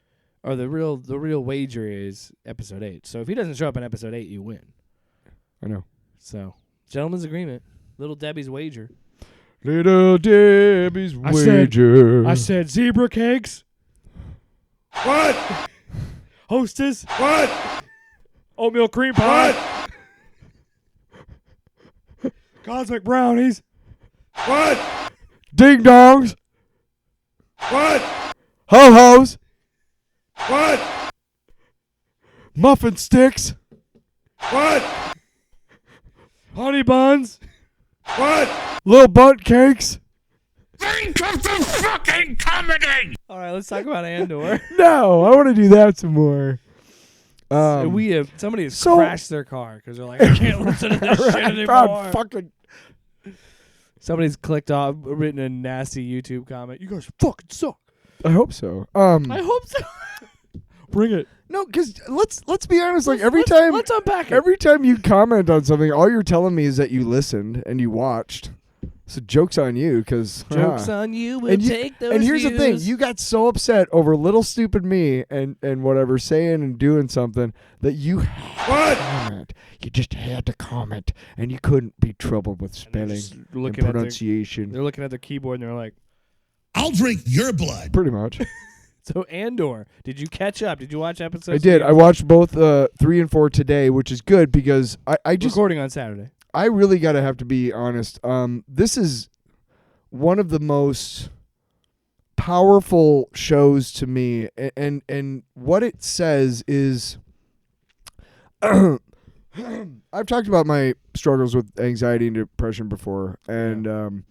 or the real wager is episode 8. So if he doesn't show up in episode 8, you win. I know. So gentleman's agreement. Little Debbie's wager. Little Debbie's wager. I said zebra cakes. What? Hostess. What? Oatmeal cream pie. Cosmic brownies. What? Ding dongs. What? Ho hos. What? Muffin sticks. What? Honey buns. What? Little bunt cakes. Think of the fucking comedy! All right, let's talk about Andor. No, I want to do that some more. Somebody has so- crashed their car because they're like, I can't listen to this shit anymore. God, fucking. Somebody's clicked off, written a nasty YouTube comment. You guys fucking suck. I hope so. I hope so. Bring it. No, because let's be honest. Like Let's unpack it. every time you comment on something, all you're telling me is that you listened and you watched. So joke's on you, because Jokes on you. We'll and take those And here's the thing: views. you got so upset over little stupid me and whatever saying and doing something that you had to comment. You just had to comment, and you couldn't be troubled with spelling just and looking at pronunciation. They're looking at their keyboard and they're like, I'll drink your blood. Pretty much. So Andor, did you catch up? Did you watch episodes? I did. I watched both 3 and 4 today, which is good because I just recording on Saturday. I really gotta have to be honest. This is one of the most powerful shows to me, and what it says is, I've talked about my struggles with anxiety and depression before, and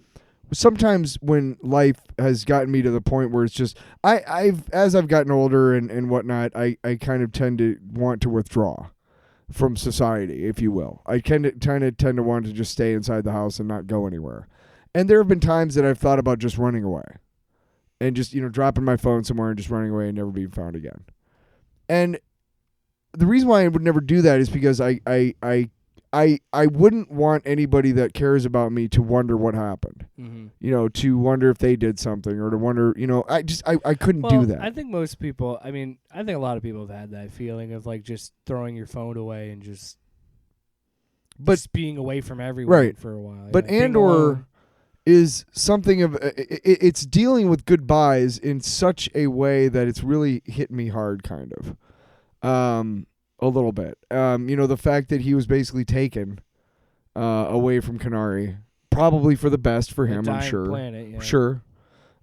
sometimes when life has gotten me to the point where it's just as I've gotten older and whatnot, I kind of tend to want to withdraw from society, if you will. I tend to want to just stay inside the house and not go anywhere. And there have been times that I've thought about just running away and just, dropping my phone somewhere and just running away and never being found again. And the reason why I would never do that is because I wouldn't want anybody that cares about me to wonder what happened. Mm-hmm. To wonder if they did something, or to wonder, I couldn't do that. I think most people, I think a lot of people have had that feeling of like just throwing your phone away and just being away from everyone for a while. But Andor is something of it's dealing with goodbyes in such a way that it's really hit me hard, kind of. A little bit. The fact that he was basically taken away from Kenari, probably for the best for him, I'm sure. Planet, yeah. Sure.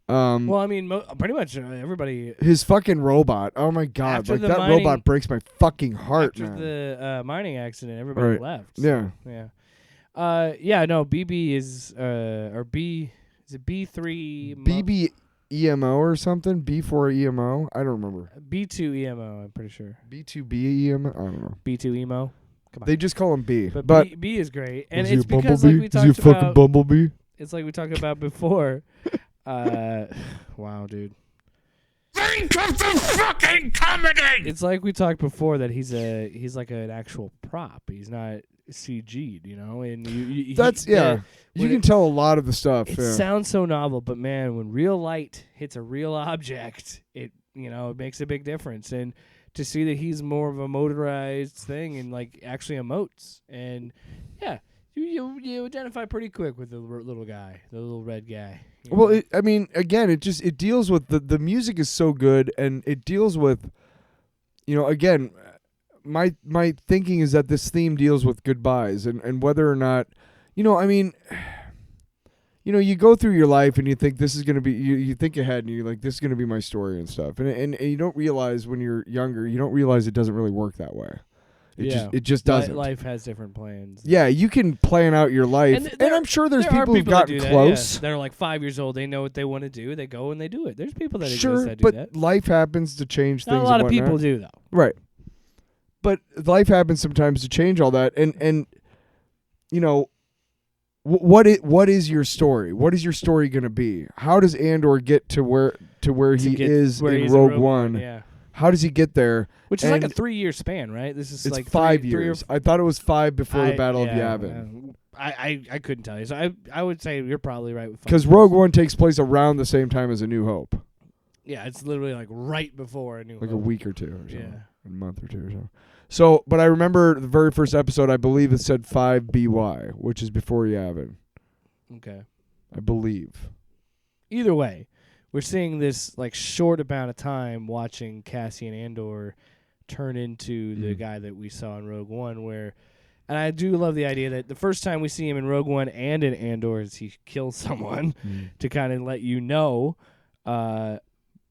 Pretty much everybody. His fucking robot. Oh my god! After Like that robot breaks my fucking heart, after man. the mining accident, everybody left. So, yeah. No. BB is or B. Is it B3? BB EMO or something? B4 EMO? I don't remember. B2 EMO, I'm pretty sure. B2B EMO? I don't know. B2 EMO? Come on. They just call him B. But B is great. And is it's he a because bumblebee? like we talked is he a fucking about bumblebee? It's like we talked about before. Wow, dude. Think of the fucking comedy! It's like we talked before that he's like an actual prop. He's not CG'd, And you can tell a lot of the stuff. It sounds so novel, but man, when real light hits a real object, it makes a big difference. And to see that he's more of a motorized thing and like actually emotes, and you identify pretty quick with the little guy, the little red guy. Well, it deals with the music is so good, and it deals with, again, my thinking is that this theme deals with goodbyes and whether or not, you go through your life and you think this is going to be, you think ahead and you're like, this is going to be my story and stuff. And you don't realize when you're younger, you don't realize it doesn't really work that way. It just doesn't. Life has different plans. Yeah, you can plan out your life. And I'm sure there's people who've gotten close. They're like 5 years old. They know what they want to do. They go and they do it. There's people that exist that do but that. Life happens to change things. Not a lot of people do, though. Right. But life happens sometimes to change all that. And what is your story? What is your story going to be? How does Andor get to where he is in Rogue One? Yeah. How does he get there? Which is like a 3-year span, right? This is it's like 5 years. I thought it was 5 before the Battle of Yavin. I couldn't tell you. So I would say you're probably right. Because Rogue One takes place around the same time as A New Hope. Yeah, it's literally like right before A New Hope. Like a week or two or so. Yeah. A month or two or so. So, but I remember the very first episode, I believe it said 5 BY, which is before Yavin. Okay. I believe. Either way, we're seeing this like short amount of time watching Cassian Andor turn into the guy that we saw in Rogue One, and I do love the idea that the first time we see him in Rogue One and in Andor is he kills someone to kind of let you know of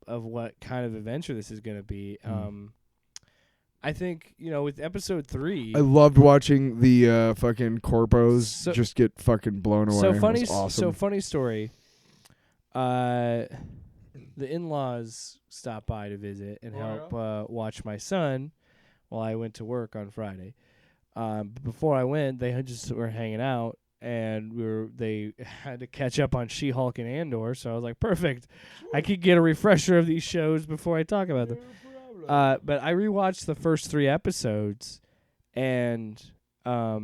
what kind of adventure this is going to be. I think, with episode 3... I loved watching the fucking corpos just get fucking blown away. So funny, it was awesome. funny story. The in-laws stopped by to visit and help watch my son while I went to work on Friday. Before I went, they just were hanging out, and they had to catch up on She-Hulk and Andor, so I was like, perfect. I could get a refresher of these shows before I talk about them. But I rewatched the first 3 episodes, and I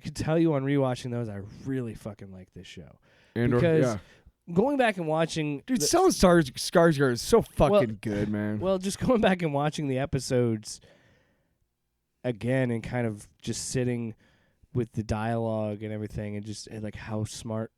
could tell you on rewatching those, I really fucking like this show. Andor, because going back and watching... Dude, Stellan Skarsgård is so fucking good, man. Well, just going back and watching the episodes again and kind of just sitting with the dialogue and everything and just like how smart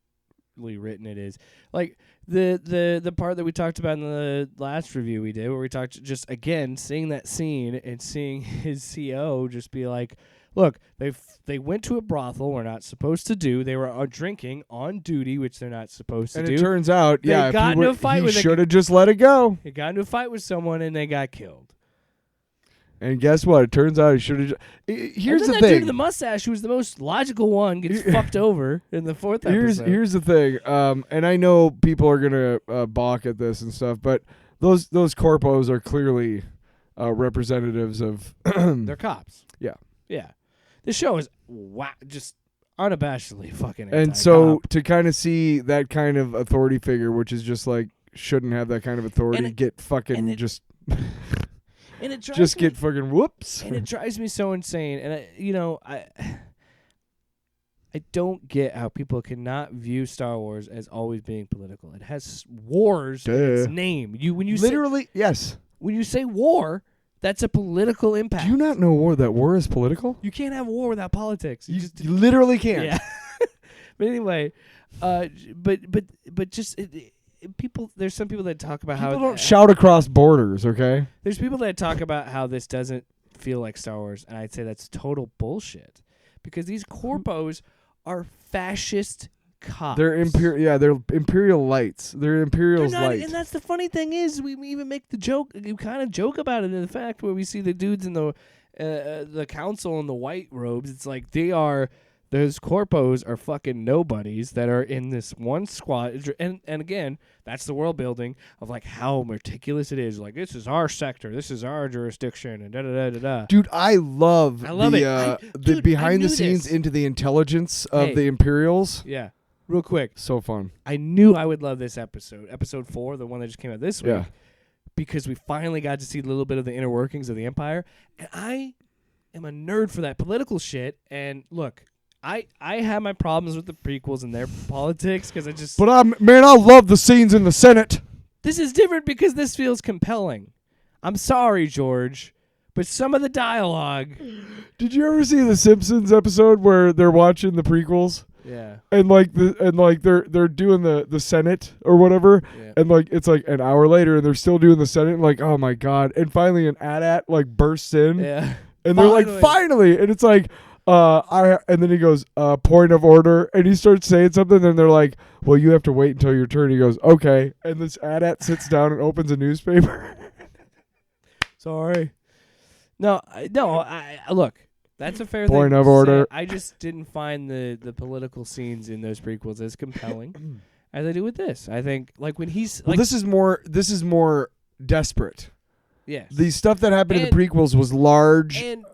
brilliantly written it is. Like the part that we talked about in the last review we did, where we talked just again seeing that scene and seeing his CO just be like, look, they went to a brothel we're not supposed to do. They were drinking on duty, which they're not supposed to do. And it turns out, They yeah, got into a fight he with should have just let it go. They got into a fight with someone and they got killed. And guess what? It turns out he should have. Here's and then the that thing. dude with the mustache, who was the most logical one, gets fucked over in the fourth episode. Here's the thing. And I know people are gonna balk at this and stuff, but those corpos are clearly representatives of. They're cops. Yeah. Yeah. This show is just unabashedly fucking And anti-cop. so to kind of see that kind of authority figure, which is just like shouldn't have that kind of authority, get fucking just. And it drives just me, get fucking whoops. And it drives me so insane. And I don't get how people cannot view Star Wars as always being political. It has wars in its name. When you literally yes. When you say war, that's a political impact. Do you not know that war is political? You can't have war without politics. You literally can't. Yeah. But anyway, but just. People, there's some people that talk about people how don't shout across borders. Okay, there's people that talk about how this doesn't feel like Star Wars, and I'd say that's total bullshit because these corpos are fascist cops. They're they're imperial lights. They're imperials light. And that's the funny thing is we even make the joke. We kind of joke about it in the fact where we see the dudes in the council in the white robes. It's like those corpos are fucking nobodies that are in this one squad. And again, that's the world building of like how meticulous it is. Like, this is our sector. This is our jurisdiction. And da-da-da-da-da. Dude, I love the behind the scenes into the intelligence of the Imperials. Yeah. Real quick. So fun. I knew I would love this episode. Episode 4, the one that just came out this week. Yeah. Because we finally got to see a little bit of the inner workings of the Empire. And I am a nerd for that political shit. And look, I have my problems with the prequels and their politics because I just... But I love the scenes in the Senate. This is different because this feels compelling. I'm sorry, George, but some of the dialogue... Did you ever see the Simpsons episode where they're watching the prequels? Yeah. And they're doing the Senate or whatever, and like it's like an hour later and they're still doing the Senate, and like, oh my god! And finally an AT-AT like bursts in, and they're like, finally, and it's like. And then he goes, point of order, and he starts saying something, and they're like, well, you have to wait until your turn. He goes, okay, and this AT-AT sits down and opens a newspaper. Sorry. No, look, that's a fair point thing of to order. say. I just didn't find the political scenes in those prequels as compelling as I do with this. I think, like, when he's... Well, this is more desperate. Yes. The stuff that happened in the prequels was large and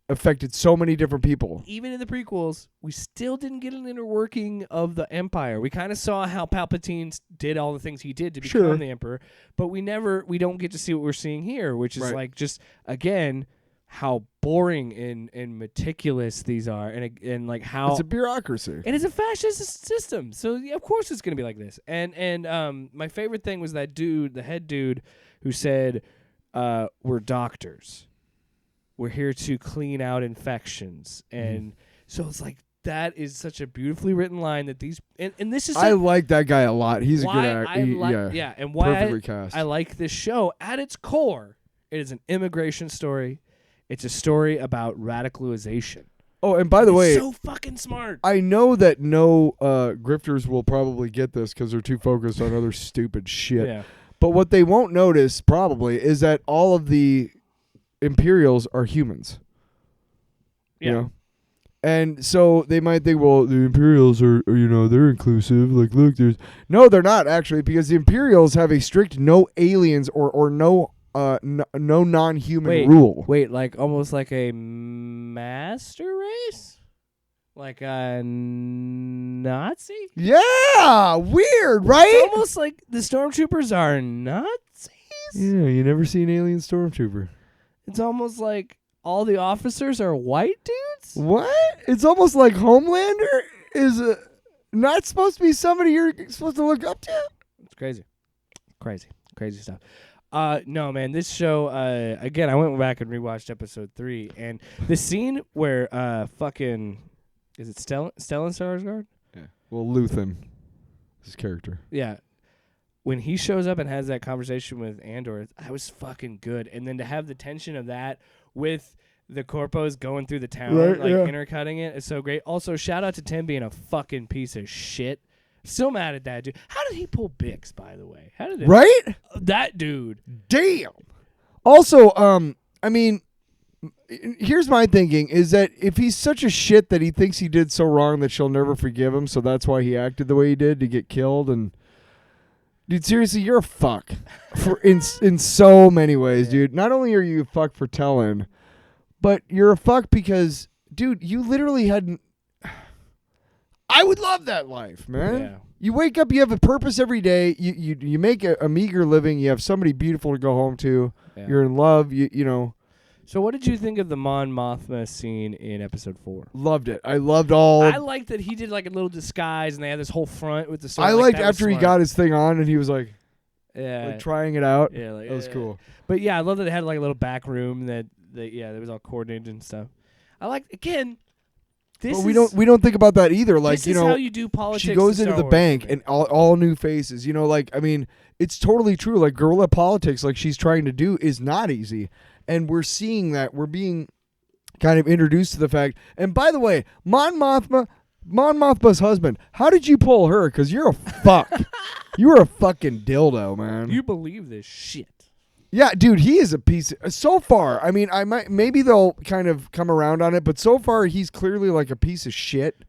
affected so many different people. Even in the prequels, we still didn't get an inner working of the Empire. We kind of saw how Palpatine did all the things he did to become the Emperor, but we don't get to see what we're seeing here, which is like just, again, how boring and meticulous these are, and like how... It's a bureaucracy. And it's a fascist system, so yeah, of course it's going to be like this. And my favorite thing was that dude, the head dude, who said, we're doctors. We're here to clean out infections. And so it's like, that is such a beautifully written line that these... And this is... I like that guy a lot. He's a good actor. And why perfectly cast. I like this show, at its core, it is an immigration story. It's a story about radicalization. Oh, and by the way... so fucking smart. I know that no grifters will probably get this because they're too focused on other stupid shit. Yeah. But what they won't notice, probably, is that all of the Imperials are humans. Yeah. You know? And so they might think, well, the Imperials are they're inclusive. Like, look, no, they're not actually, because the Imperials have a strict no aliens or no non-human rule. Wait, like almost like a master race, like a Nazi. Yeah, weird, right? It's almost like the stormtroopers are Nazis. Yeah, you never see an alien stormtrooper. It's almost like all the officers are white dudes? What? It's almost like Homelander is not supposed to be somebody you're supposed to look up to? It's crazy. Crazy stuff. No, man, this show, again, I went back and rewatched episode 3, and the scene where is it Stellan Skarsgård? Yeah. Well, Luthen his character. Yeah. When he shows up and has that conversation with Andor, that was fucking good. And then to have the tension of that with the corpos going through the town, intercutting it is so great. Also, shout out to Tim being a fucking piece of shit. Still mad at that dude. How did he pull Bix, by the way? How did it? Right? That dude. Damn. Also, I mean, here's my thinking is that if he's such a shit that he thinks he did so wrong that she'll never forgive him, so that's why he acted the way he did to get killed. And dude, seriously, you're a fuck in so many ways, dude. Not only are you a fuck for telling, but you're a fuck because, dude, you literally hadn't. I would love that life, man. Yeah. You wake up, you have a purpose every day. You make a meager living. You have somebody beautiful to go home to. Yeah. You're in love. You know. So what did you think of the Mon Mothma scene in episode 4? Loved it. I loved all. I liked that he did like a little disguise, and they had this whole front with the sword. I liked after he got his thing on, and he was like trying it out. Yeah, like, that was cool. But yeah, I love that they had like a little back room that was all coordinated and stuff. I like again. But we don't think about that either. Like, this is how you do politics. She goes in into Star the Wars bank movie. and all new faces. You know, like, I mean, it's totally true. Like, guerrilla politics, like she's trying to do, is not easy. And we're seeing that. We're being kind of introduced to the fact. And by the way, Mon Mothma's husband, how did you pull her? Because you're a fuck. You were a fucking dildo, man. You believe this shit. Yeah, dude, he is a piece so far. I mean, maybe they'll kind of come around on it, but so far he's clearly like a piece of shit.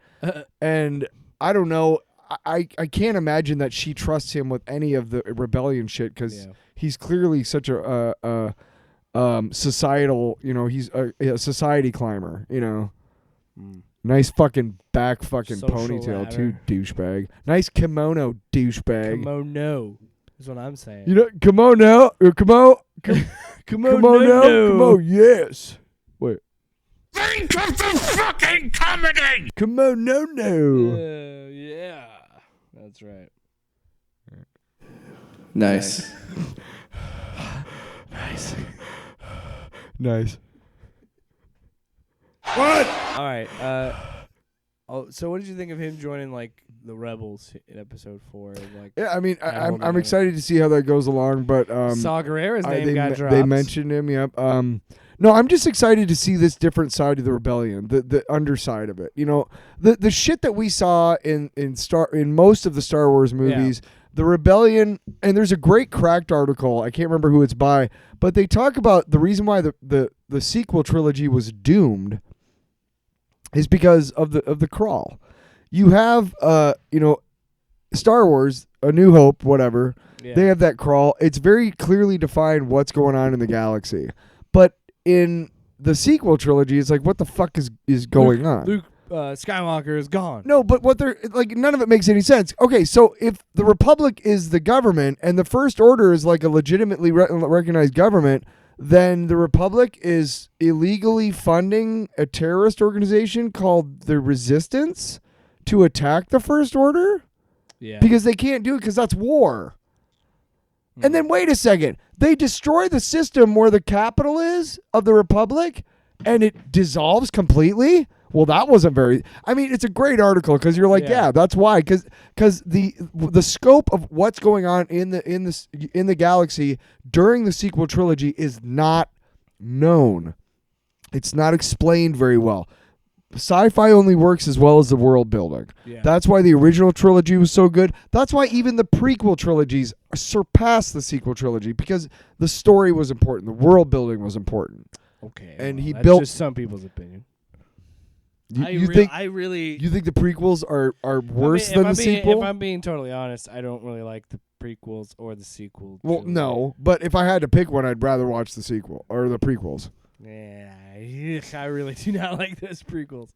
And I don't know. I can't imagine that she trusts him with any of the rebellion shit because he's clearly such a societal, you know, he's a society climber, you know. Nice fucking back fucking Social ponytail ladder. too, douchebag. Nice kimono, douchebag. Kimono is what I'm saying. You know, kimono, kimono, yes. Wait. Think of the fucking comedy! Kimono. Yeah. That's right. Nice. Nice. What? All right. So what did you think of him joining like the rebels in episode 4? Like, Yeah, I mean, I'm dynamic. excited to see how that goes along, but Saw Gerrera's name they got dropped. They mentioned him. Yep. No, I'm just excited to see this different side of the rebellion, the underside of it. You know, the shit that we saw in most of the Star Wars movies. Yeah. The rebellion, and there's a great Cracked article. I can't remember who it's by, but they talk about the reason why the sequel trilogy was doomed is because of the crawl. You have Star Wars, A New Hope, whatever. Yeah. They have that crawl. It's very clearly defined what's going on in the galaxy. But in the sequel trilogy, it's like, what the fuck is going on? Luke Skywalker is gone. No, but what they're like, none of it makes any sense. Okay, so if the Republic is the government and the First Order is like a legitimately recognized government, then the Republic is illegally funding a terrorist organization called the Resistance to attack the First Order? Yeah. Because they can't do it because that's war. And then wait a second. They destroy the system where the capital is of the Republic and it dissolves completely? Well, that wasn't very. I mean, it's a great article because you're like, yeah, that's why. Because the scope of what's going on in the galaxy during the sequel trilogy is not known. It's not explained very well. Sci-fi only works as well as the world building. Yeah. That's why the original trilogy was so good. That's why even the prequel trilogies surpassed the sequel trilogy because the story was important, the world building was important. Okay. And he that's built. just some people's opinion. You think the the prequels are worse than the sequel? If I'm being totally honest, I don't really like the prequels or the sequel. Well, trilogy. no, but if I had to pick one, I'd rather watch the sequel or the prequels. Yeah, I really do not like those prequels.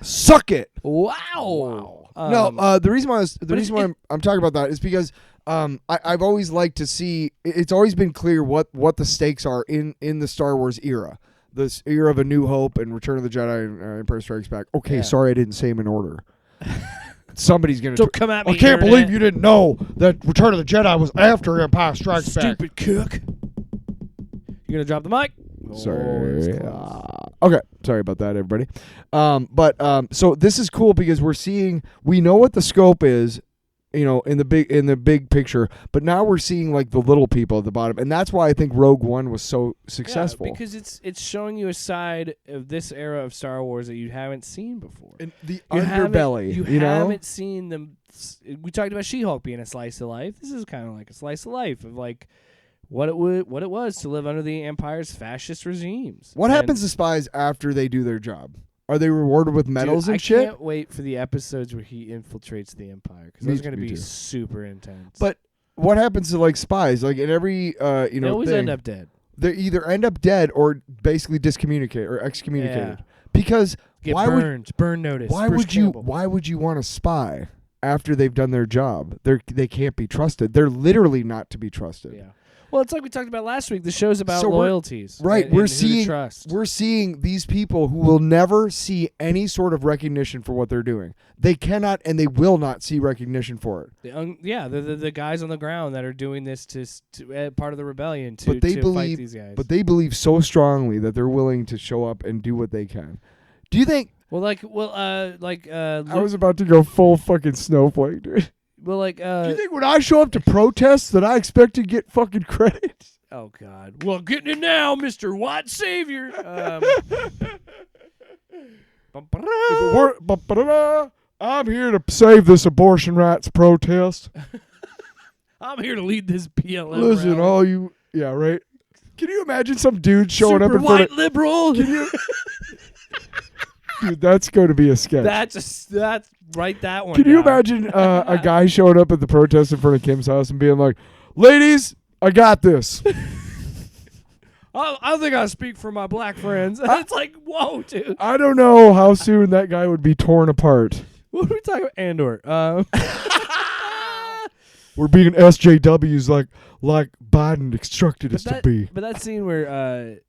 Suck it. Wow. No, the reason why I'm talking about that is because I've always liked to see. It's always been clear what the stakes are in the Star Wars era. This era of A New Hope and Return of the Jedi and Empire Strikes Back. Okay, Yeah. sorry I didn't say them in order. Somebody's gonna. Don't come at me. I can't Internet. believe you didn't know that Return of the Jedi was after Empire Strikes Back. Stupid cook. You gonna drop the mic? Sorry. it's close. Okay. Sorry about that, everybody. So this is cool because we know what the scope is in the big picture, but now we're seeing like the little people at the bottom, and that's why I think Rogue One was so successful. Yeah, because it's showing you a side of this era of Star Wars that you haven't seen before. And the You underbelly, You haven't seen them. We talked about She-Hulk being a slice of life. This is kind of like a slice of life of like what it was to live under the Empire's fascist regimes. What happens to spies after they do their job? Are they rewarded with medals and shit? I can't wait for the episodes where he infiltrates the Empire because those are going to be super intense. But what happens to like spies? Like in every they always end up dead. They either end up dead or basically discommunicate or excommunicated. Yeah. Because Get why burned, burn notice. Why Bruce would you? Campbell. Why would you want to spy after they've done their job? They can't be trusted. They're literally not to be trusted. Yeah. Well, it's like we talked about last week. The show's about So loyalties. Right. And we're who to seeing trust. we're seeing these people who will never see any sort of recognition for what they're doing. They cannot and they will not see recognition for it. The guys on the ground that are doing this to part of the rebellion to But they fight believe these guys. But they believe so strongly that they're willing to show up and do what they can. Do you think I was about to go full fucking snowflake, dude. do Do you think when I show up to protest that I expect to get fucking credit? Oh God! Well, getting it now, Mr. White Savior. I'm here to save this abortion rights protest. I'm here to lead this BLM. Listen, rally. all you, yeah, right. Can you imagine some dude showing Super up in white front of? liberal. Dude, that's going to be a sketch. That's write that one. Can you down. imagine a guy showing up at the protest in front of Kim's house and being like, "Ladies, I got this." I think I speak for my black friends. It's like, whoa, dude. I don't know how soon that guy would be torn apart. What are we talking about? Andor. We're being SJWs like Biden instructed us to be. But that scene where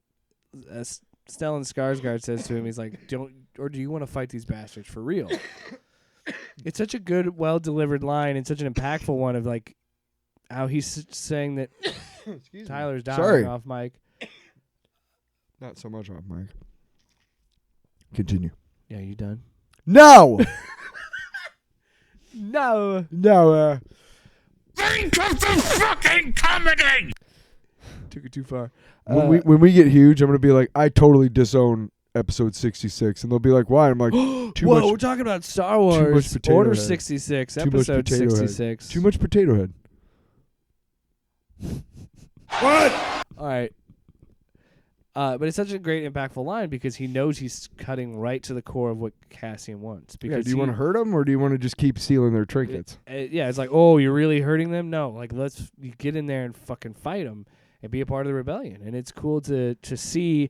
Stellan Skarsgård says to him, he's like, do you want to fight these bastards for real? It's such a good, well-delivered line and such an impactful one of like how he's saying that Tyler's dying off mic. Not so much off mic. Continue. Yeah, you done? No! No. No, Think of the fucking comedy! Took it too far. when we get huge, I'm going to be like, I totally disown episode 66. And they'll be like, why? I'm like, Whoa, too we're much, talking about Star Wars. much potato Order head. 66, Too much episode potato head. 66. too much potato head. What? All right. But it's such a great, impactful line because he knows he's cutting right to the core of what Cassian wants. Because Yeah, do you want to hurt them or do you want to just keep stealing their trinkets? Yeah, it's like, oh, you're really hurting them? No, like let's get in there and fucking fight them and be a part of the rebellion. And it's cool to see.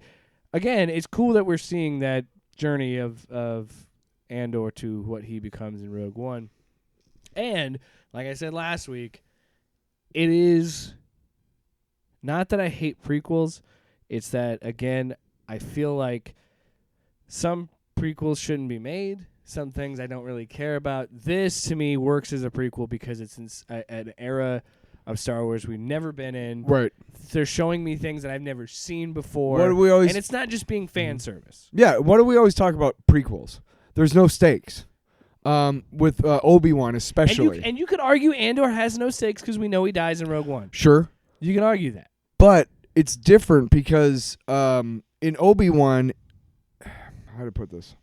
Again, it's cool that we're seeing that journey of Andor to what he becomes in Rogue One. And like I said last week, it is not that I hate prequels. It's that, again, I feel like some prequels shouldn't be made. Some things I don't really care about. This, to me, works as a prequel because it's in an era of Star Wars we've never been in. Right. They're showing me things that I've never seen before. What do we always? And it's not just being fan service. Yeah. What do we always talk about prequels? There's no stakes. With Obi-Wan especially. And you could argue Andor has no stakes because we know he dies in Rogue One. Sure. You can argue that. But it's different because in Obi-Wan, how to put this?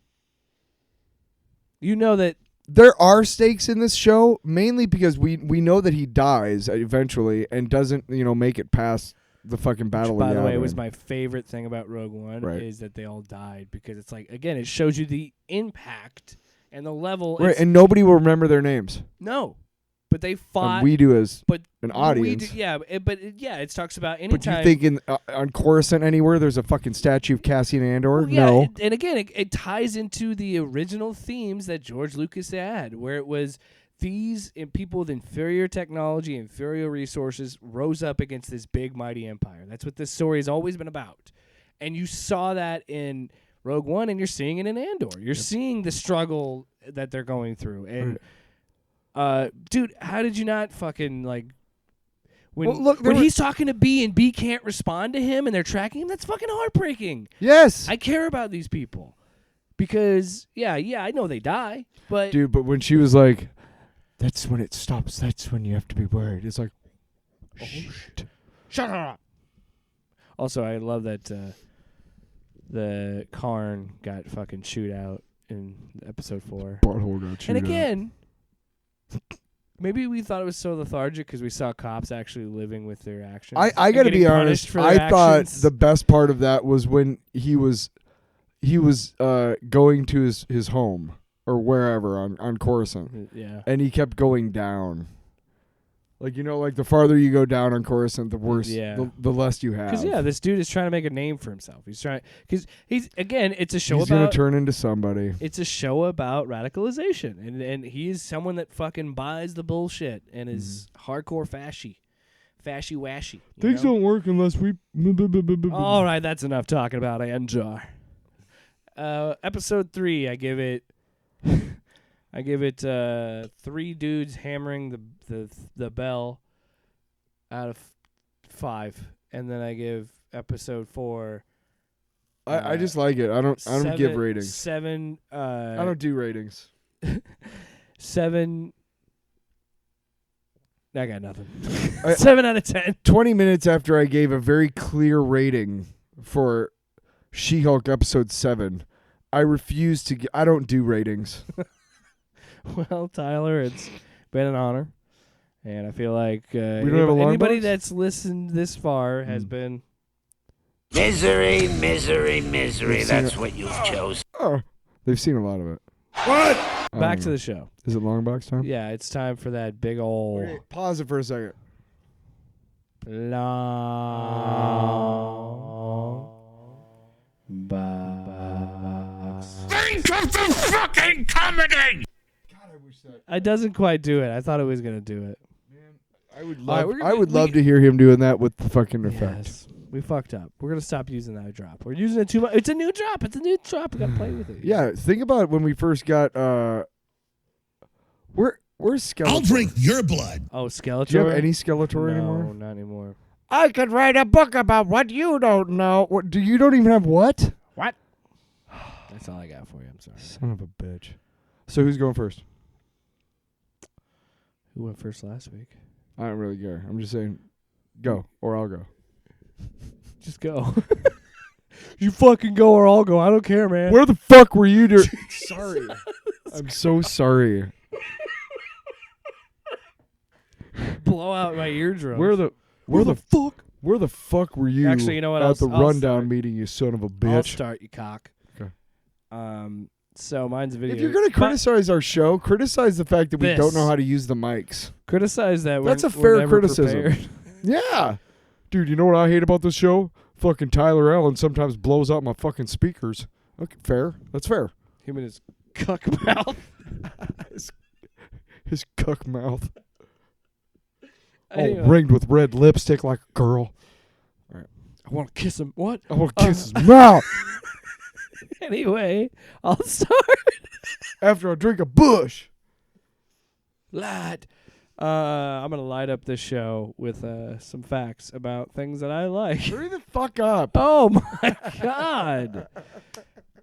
You know that There are stakes in this show, mainly because we know that he dies eventually and doesn't, make it past the fucking battle. By of the way, it Yavin. was my favorite thing about Rogue One Right. is that they all died because it's like, again, it shows you the impact and the level. Right, It's- and nobody will remember their names. no, but they fought. And we do as but an audience. It talks about But anytime. do you think on Coruscant anywhere there's a fucking statue of Cassian Andor? Well, yeah, no. and again, it ties into the original themes that George Lucas had, where it was these people with inferior technology, inferior resources rose up against this big, mighty empire. That's what this story has always been about. And you saw that in Rogue One, and you're seeing it in Andor. You're seeing the struggle that they're going through. And, dude, how did you not fucking, like... When he's talking to B and B can't respond to him and they're tracking him, that's fucking heartbreaking. Yes. I care about these people because, yeah, I know they die, but Dude, but when she was like, That's when it stops. That's when you have to be worried. It's like, shit. Shut up. Also, I love that the Karn got fucking chewed out in episode 4. Butthole got chewed And again, maybe we thought it was so lethargic because we saw cops actually living with their actions. I got to be honest. I thought the best part of that was when he was going to his home or wherever on Coruscant. Yeah. And he kept going down. Like, like the farther you go down on Coruscant, the worse, the less you have. Because, this dude is trying to make a name for himself. He's trying, because it's a show he's about. He's going to turn into somebody. It's a show about radicalization. And he's someone that fucking buys the bullshit and is hardcore fashy washy. Things don't work unless we. All right, that's enough talking about Andor. Episode 3, I give it. I give it 3 dudes hammering the bell out of 5, and then I give episode 4. I just like it. I don't give ratings. 7. I don't do ratings. 7. I got nothing. 7 out of 10. 20 minutes after I gave a very clear rating for She-Hulk episode 7, I refuse to. I don't do ratings. Well, Tyler, it's been an honor, and I feel like we don't have alarm anybody box? that's listened this far has been Misery. That's what you've chosen. Oh, they've seen a lot of it. What? back to the show. Is it long box time? Yeah, it's time for that big ol' Okay, pause it for a second. long box. Think of the fucking comedy! God, I wish that. It doesn't quite do it. I thought it was gonna do it. Man, I would All right, love. we're gonna- I would love to hear him doing that with the fucking effect. Yes, we fucked up. We're gonna stop using that drop. We're using it too much. It's a new drop. We gotta play with it. Yeah, think about when we first got. Where's Skeletor? I'll drink your blood. Oh, Skeletor. Do you have any Skeletor No, anymore? not anymore. I could write a book about what you don't know. What? Do you don't even have what? What? That's all I got for you. I'm sorry. Son of a bitch. So who's going first? Who went first last week? I don't really care. I'm just saying, go or I'll go. Just go. You fucking go or I'll go. I don't care, man. Where the fuck were you during? Sorry. I'm so sorry. Blow out my eardrums. Where the fuck were you? Actually, you know what? At the I'll rundown start. meeting, you son of a I'll bitch. start, you cock. Okay. So mine's a video. If you're gonna criticize our show, criticize the fact that we This. don't know how to use the mics. Criticize that. That's we're a fair never criticism. prepared. Yeah, dude. You know what I hate about this show? Fucking Tyler Allen sometimes blows out my fucking speakers. Okay, fair. That's fair. Him and his cuck mouth. His cuck mouth. All Anyway. ringed with red lipstick like a girl. I want to kiss him. What? I want to kiss his mouth Anyway, I'll start. after I drink a bush. Light. I'm gonna light up this show with some facts about things that I like. Hurry the fuck up. Oh my god.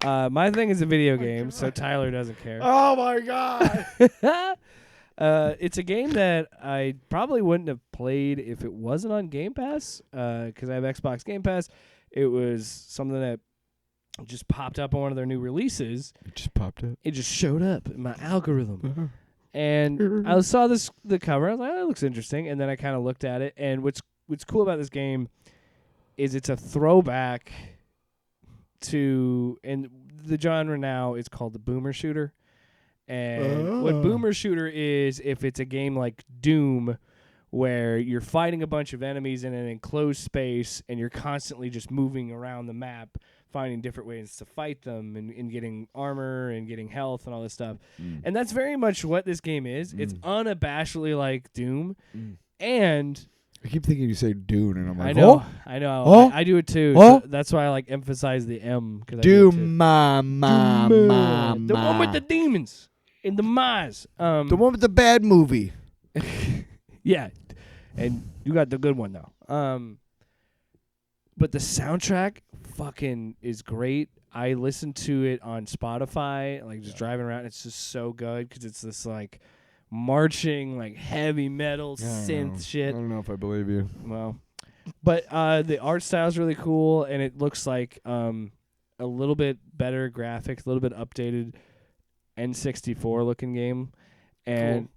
My thing is a video game, so Tyler doesn't care. Oh my god. It's a game that I probably wouldn't have played if it wasn't on Game Pass, because I have Xbox Game Pass. It was something that just popped up on one of their new releases. It just popped up. It just showed up in my algorithm. And I saw the cover. I was like, oh, that looks interesting. And then I kind of looked at it. And what's cool about this game is it's a throwback to, and the genre now is called the boomer shooter. And what boomer shooter is, if it's a game like Doom, where you're fighting a bunch of enemies in an enclosed space and you're constantly just moving around the map, finding different ways to fight them and getting armor and getting health and all this stuff. And that's very much what this game is. It's unabashedly like Doom. And I keep thinking you say Dune, and I'm like, I know. Oh? I do it too. Oh? So that's why I like emphasize the M. Doom, ma. The one with the demons and the Maz. The one with the bad movie. Yeah. And you got the good one though. But the soundtrack fucking is great. I listened to it on Spotify, like just driving around. It's just so good because it's this like marching, like heavy metal I don't synth know. shit. I don't know if I believe you. Well, but the art style is really cool, and it looks like a little bit better graphics, a little bit updated N64 looking game, and Cool.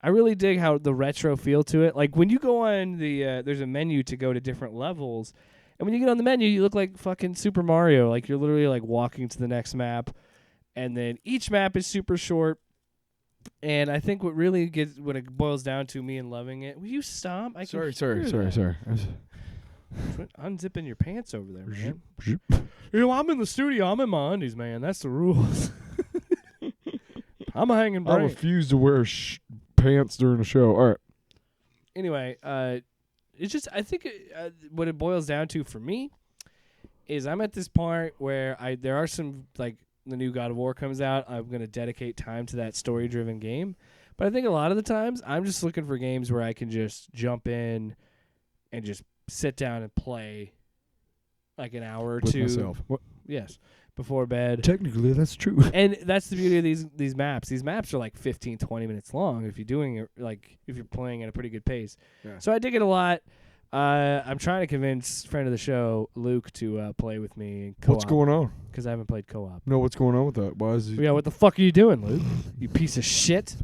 I really dig how the retro feel to it. Like when you go on the there's a menu to go to different levels, and when you get on the menu, you look like fucking Super Mario. Like you're literally like walking to the next map, and then each map is super short. And I think what really gets when it boils down to me and loving it. Will you stop? Sorry. Unzipping your pants over there, man. You know, I'm in the studio. I'm in my undies, man. That's the rules. I'm a hanging I brain. refuse to wear pants during a show. All right. Anyway, it's just I think what it boils down to for me is I'm at this part where there are some like the new God of War comes out. I'm gonna dedicate time to that story-driven game, but I think a lot of the times I'm just looking for games where I can just jump in and just sit down and play like an hour or With two. myself. What? Yes, before bed. Technically, that's true. And that's the beauty of these maps. These maps are like 15, 20 minutes long if you're doing it if you're playing at a pretty good pace. Yeah. So I dig it a lot. I'm trying to convince friend of the show Luke to play with me in co-op. What's going on? Because I haven't played co-op. No, what's going on with that? Why is he? Yeah, what the fuck are you doing, Luke? You piece of shit.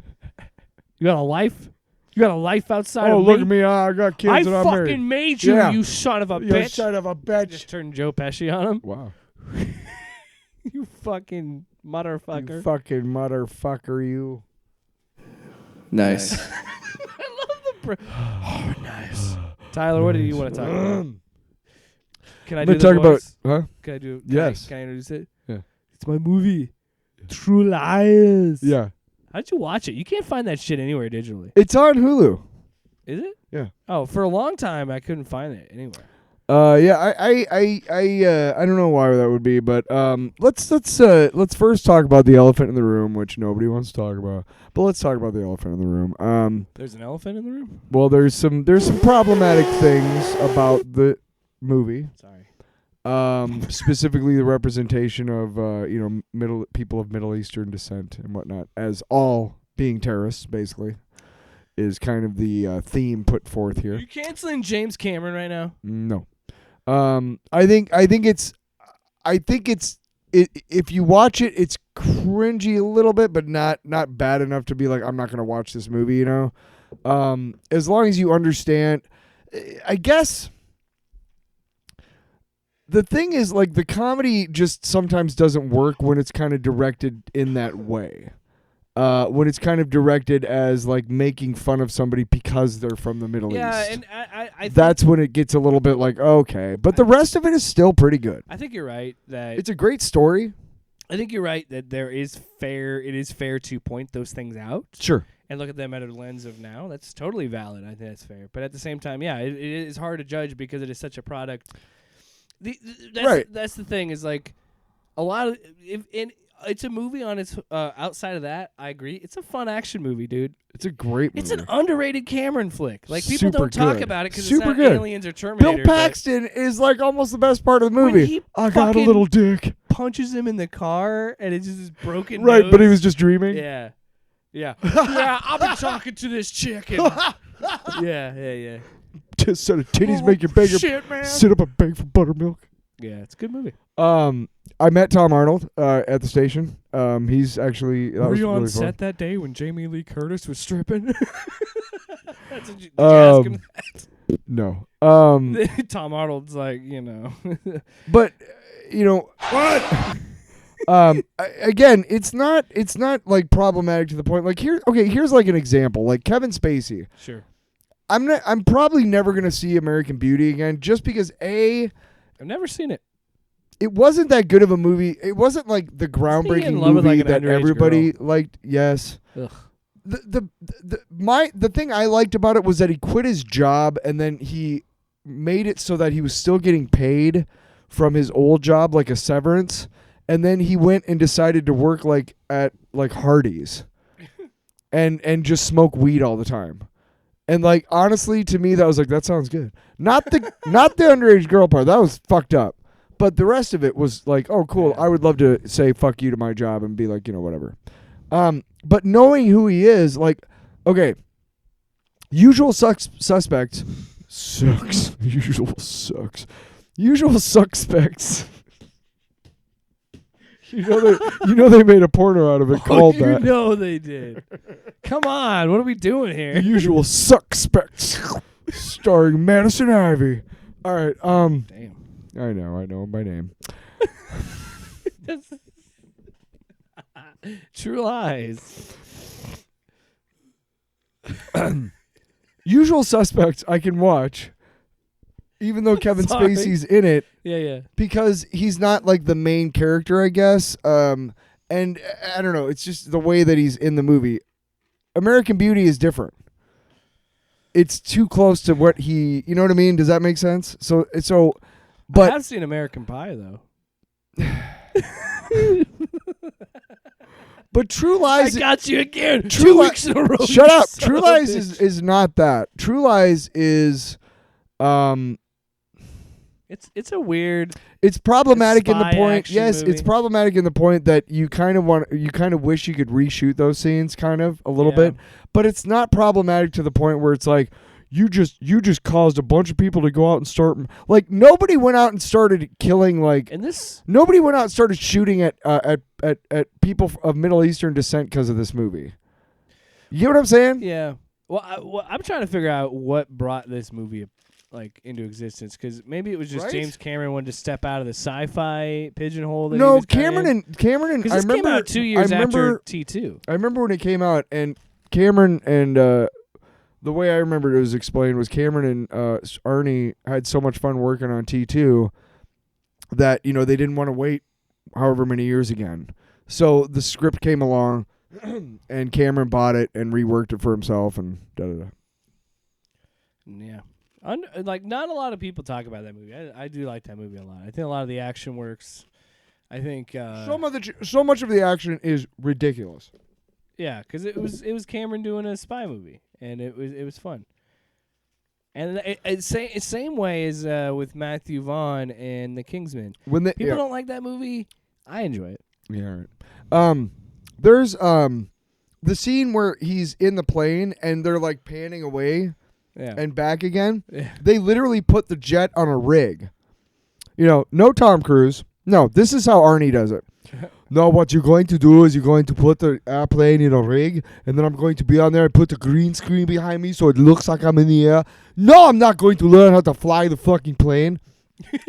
You got a life? You got a life outside of me? Oh, look at me. I got kids I and I'm married. fucking made you, Yeah. you son of a You bitch. son of a Just bitch. turned Joe Pesci on him. Wow. You fucking motherfucker. You fucking motherfucker, you. Nice. Oh, nice. Tyler, what do you want to talk about? Can I I'm do gonna the talk voice? about, huh? Can I do? Yes. Can I introduce it? Yeah. It's my movie, True Lies. Yeah. How'd you watch it? You can't find that shit anywhere digitally. It's on Hulu. Is it? Yeah. Oh, for a long time I couldn't find it anywhere. Yeah, I don't know why that would be, but let's first talk about the elephant in the room, which nobody wants to talk about. But let's talk about the elephant in the room. There's an elephant in the room? Well, there's some problematic things about the movie. Sorry. Specifically the representation of people of Middle Eastern descent and whatnot, as all being terrorists, basically, is kind of the theme put forth Are here. you canceling James Cameron right now? No. I think it's if you watch it, it's cringy a little bit, but not bad enough to be like, I'm not gonna watch this movie, you know. As long as you understand, I guess the thing is, like, the comedy just sometimes doesn't work when it's kind of directed in that way. When it's kind of directed as like making fun of somebody because they're from the Middle East. Yeah, and I think That's when it gets a little bit like, okay. But the rest of it is still pretty good. I think you're right that It's a great story. I think you're right that it is fair to point those things out. Sure. And look at them at a lens of now. That's totally valid. I think that's fair. But at the same time, yeah, it is hard to judge because it is such a product. That's the thing is like a lot of it's a movie on its outside of that. I agree. It's a fun action movie, dude. It's a great movie. It's an underrated Cameron flick. Like people Super don't talk good. about it because it's Super not good. Aliens or Terminator. Bill Paxton is like almost the best part of the When movie. he I got a fucking little dick. punches him in the car and it's just this broken Right, nose. but he was just dreaming. Yeah. Yeah. Yeah, I've been talking to this chick. And yeah. Just sort of titties make you beg. Shit, man. Sit up and beg for buttermilk. Yeah, it's a good movie. I met Tom Arnold at the station. He's actually that Were was you on really set fun. that day when Jamie Lee Curtis was stripping? Did you ask him No. that? Tom Arnold's like, you know. But you know what? Again, it's not like problematic to the point. Like here's like an example. Like Kevin Spacey. Sure. I'm probably never gonna see American Beauty again, just because I've never seen it. it wasn't that good of a movie. It wasn't like the in groundbreaking love with, movie like, an that underage everybody liked. Yes. Ugh. The thing I liked about it was that he quit his job and then he made it so that he was still getting paid from his old job, like a severance, and then he went and decided to work like at like Hardee's and just smoke weed all the time. And like honestly, to me, that was like, that sounds good. Not the underage girl part. That was fucked up. But the rest of it was like, oh cool. I would love to say fuck you to my job and be like, you know, whatever. But knowing who he is, like, okay, usual suspects sucks. Usual sucks. Usual suspects. You know they made a porno out of it called that. You know they did. Come on, what are we doing here? The Usual Suspects, starring Madison Ivy. All right. Damn. I know him by name. True Lies. Usual Suspects I can watch, even though Kevin Sorry. Spacey's in it, Yeah. because he's not like the main character, I guess. And I don't know. It's just the way that he's in the movie. American Beauty is different. It's too close to what he. You know what I mean? Does that make sense? But I have seen American Pie though. But True Lies. I got you again. True 2 weeks in a row. Shut up. Son True of a Lies bitch. is not that. True Lies is It's a weird. it's problematic in the spy point. action Yes, movie. it's problematic in the point that you kind of wish you could reshoot those scenes kind of a little Yeah. bit, but it's not problematic to the point where it's like you just caused a bunch of people to go out and start like nobody went out and started killing like And this. nobody went out and started shooting at people of Middle Eastern descent because of this movie. You get what I'm saying? Yeah. Well, I'm trying to figure out what brought this movie like into existence, because maybe it was just Right? James Cameron wanted to step out of the sci-fi pigeonhole. That he No, was kinda Cameron in. and Because I this remember came out 2 years I remember, after T2. I remember when it came out, and Cameron and the way I remembered it was explained was Cameron and Arnie had so much fun working on T2 that they didn't want to wait however many years again. So the script came along, and Cameron bought it and reworked it for himself, and da da da. Yeah. Like, not a lot of people talk about that movie. I do like that movie a lot. I think a lot of the action works. I think So much of the action is ridiculous. yeah, because it was Cameron doing a spy movie, and it was fun. And same way as with Matthew Vaughn and The Kingsman. When they People don't like that movie. I enjoy it. Yeah, right. There's the scene where he's in the plane and they're like panning away Yeah. and back again. Yeah. They literally put the jet on a rig. No Tom Cruise. No, this is how Arnie does it. No, what you're going to do is you're going to put the airplane in a rig, and then I'm going to be on there and put the green screen behind me so it looks like I'm in the air. No, I'm not going to learn how to fly the fucking plane.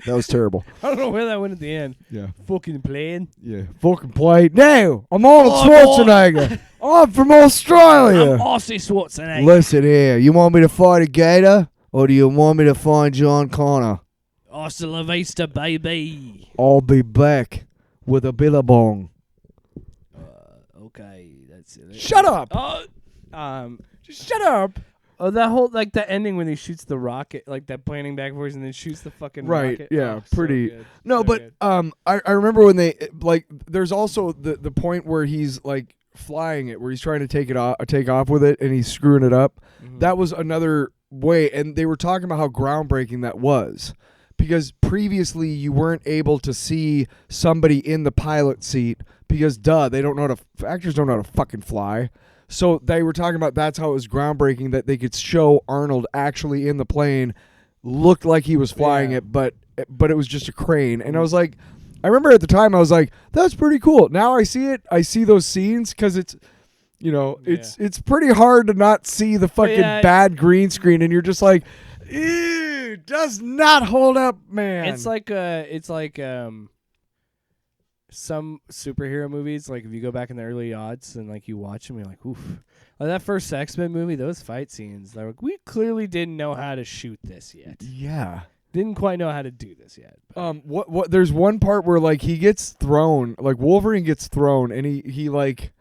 That was terrible. I don't know where that went at the end. Yeah. Fucking plane. Yeah. Fucking plane. No, I'm Arnold Schwarzenegger. I'm from Australia. I'm Aussie Schwarzenegger. Listen here, you want me to fight a gator, or do you want me to find John Connor? Hasta la vista, baby. I'll be back with a billabong. Okay, that's it. Shut up! Oh, Just shut up! oh, that whole that ending when he shoots the rocket, like that planning backwards, and then shoots the fucking Right, rocket. yeah, Oh, so pretty. good. No, So but good. I remember when they like. There's also the point where he's like flying it, where he's trying to take off with it, and he's screwing it up. Mhm. That was another way, and they were talking about how groundbreaking that was, because previously you weren't able to see somebody in the pilot seat because they don't know how to actors don't know how to fucking fly. So they were talking about that's how it was groundbreaking that they could show Arnold actually in the plane, looked like he was flying Yeah. it, but it was just a crane. And I was like, I remember at the time I was like, that's pretty cool. Now I see it. I see those scenes because it's, it's pretty hard to not see the fucking yeah. bad green screen, and you're just like, ew, does not hold up, man. It's like some superhero movies. Like if you go back in the early odds and like you watch them, you're like, oof. Like that first X-Men movie, those fight scenes. They're like, we clearly didn't know how to shoot this yet. yeah. Didn't quite know how to do this yet. What? There's one part where like he gets thrown, like Wolverine gets thrown, and he like,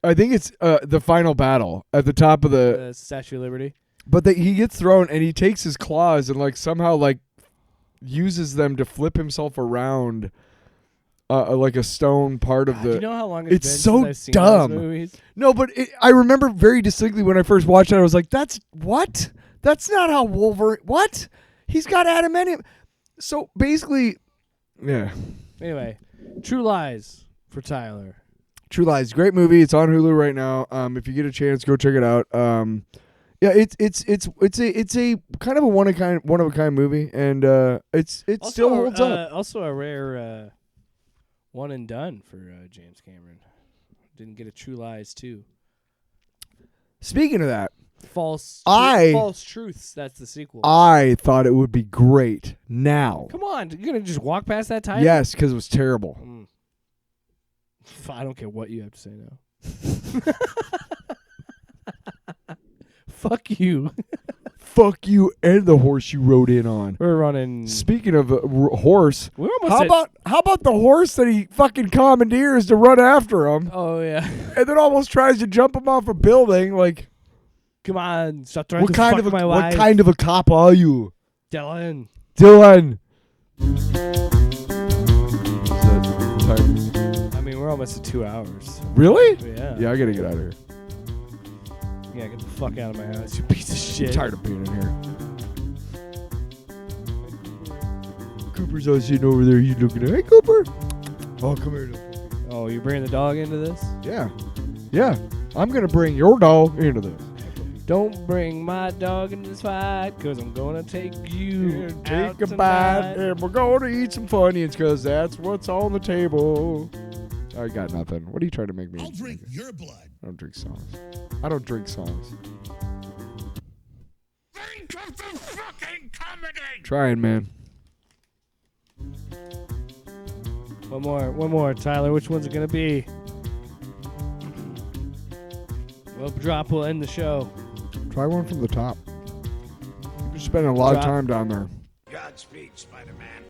I think it's the final battle at the top of The Statue of Liberty. but he gets thrown and he takes his claws and like somehow like uses them to flip himself around, like a stone part of Do the. you know how long it's It's been so since I've seen dumb. those movies? No, but I remember very distinctly when I first watched it, I was like, "That's what? That's not how Wolverine. What? He's got adamantium." So basically, yeah. Anyway, True Lies for Tyler. True Lies, great movie. It's on Hulu right now. If you get a chance, go check it out. Yeah, it's a kind of a one of a kind movie, and it still holds up. Also a rare one and done for James Cameron. Didn't get a True Lies 2. Speaking of that, False Truths. That's the sequel. I thought it would be great now. Come on, you're gonna just walk past that title? Yes, because it was terrible. I don't care what you have to say now. Fuck you. Fuck you and the horse you rode in on. We're running. Speaking of horse, We're almost how about the horse that he fucking commandeers to run after him, Oh yeah. and then almost tries to jump him off a building? Like, Come on, stop trying to fuck my wife. what kind of a cop are you, Dylan? Dylan? I mean, we're almost at 2 hours. Really? Yeah. Yeah, I gotta get out of here. Yeah, get the fuck out of my house, you piece of shit. I'm tired of being in here. Cooper's all sitting over there. You looking at? Hey, Cooper. Oh, come here. Oh, you're bringing the dog into this? Yeah. Yeah. I'm gonna bring your dog into this. Don't bring my dog into this fight, cause I'm gonna take you And out take a bite, tonight. and we're gonna eat some Funyuns, cause that's what's on the table. I got nothing. What are you trying to make me? I'll drink your blood. I don't drink songs. I don't drink songs. Think of the fucking comedy! Trying, man. One more, Tyler. Which one's it gonna be? Rope drop will end the show. Try one from the top. You're spending a lot of Drop. time down there. Godspeed, Spider-Man.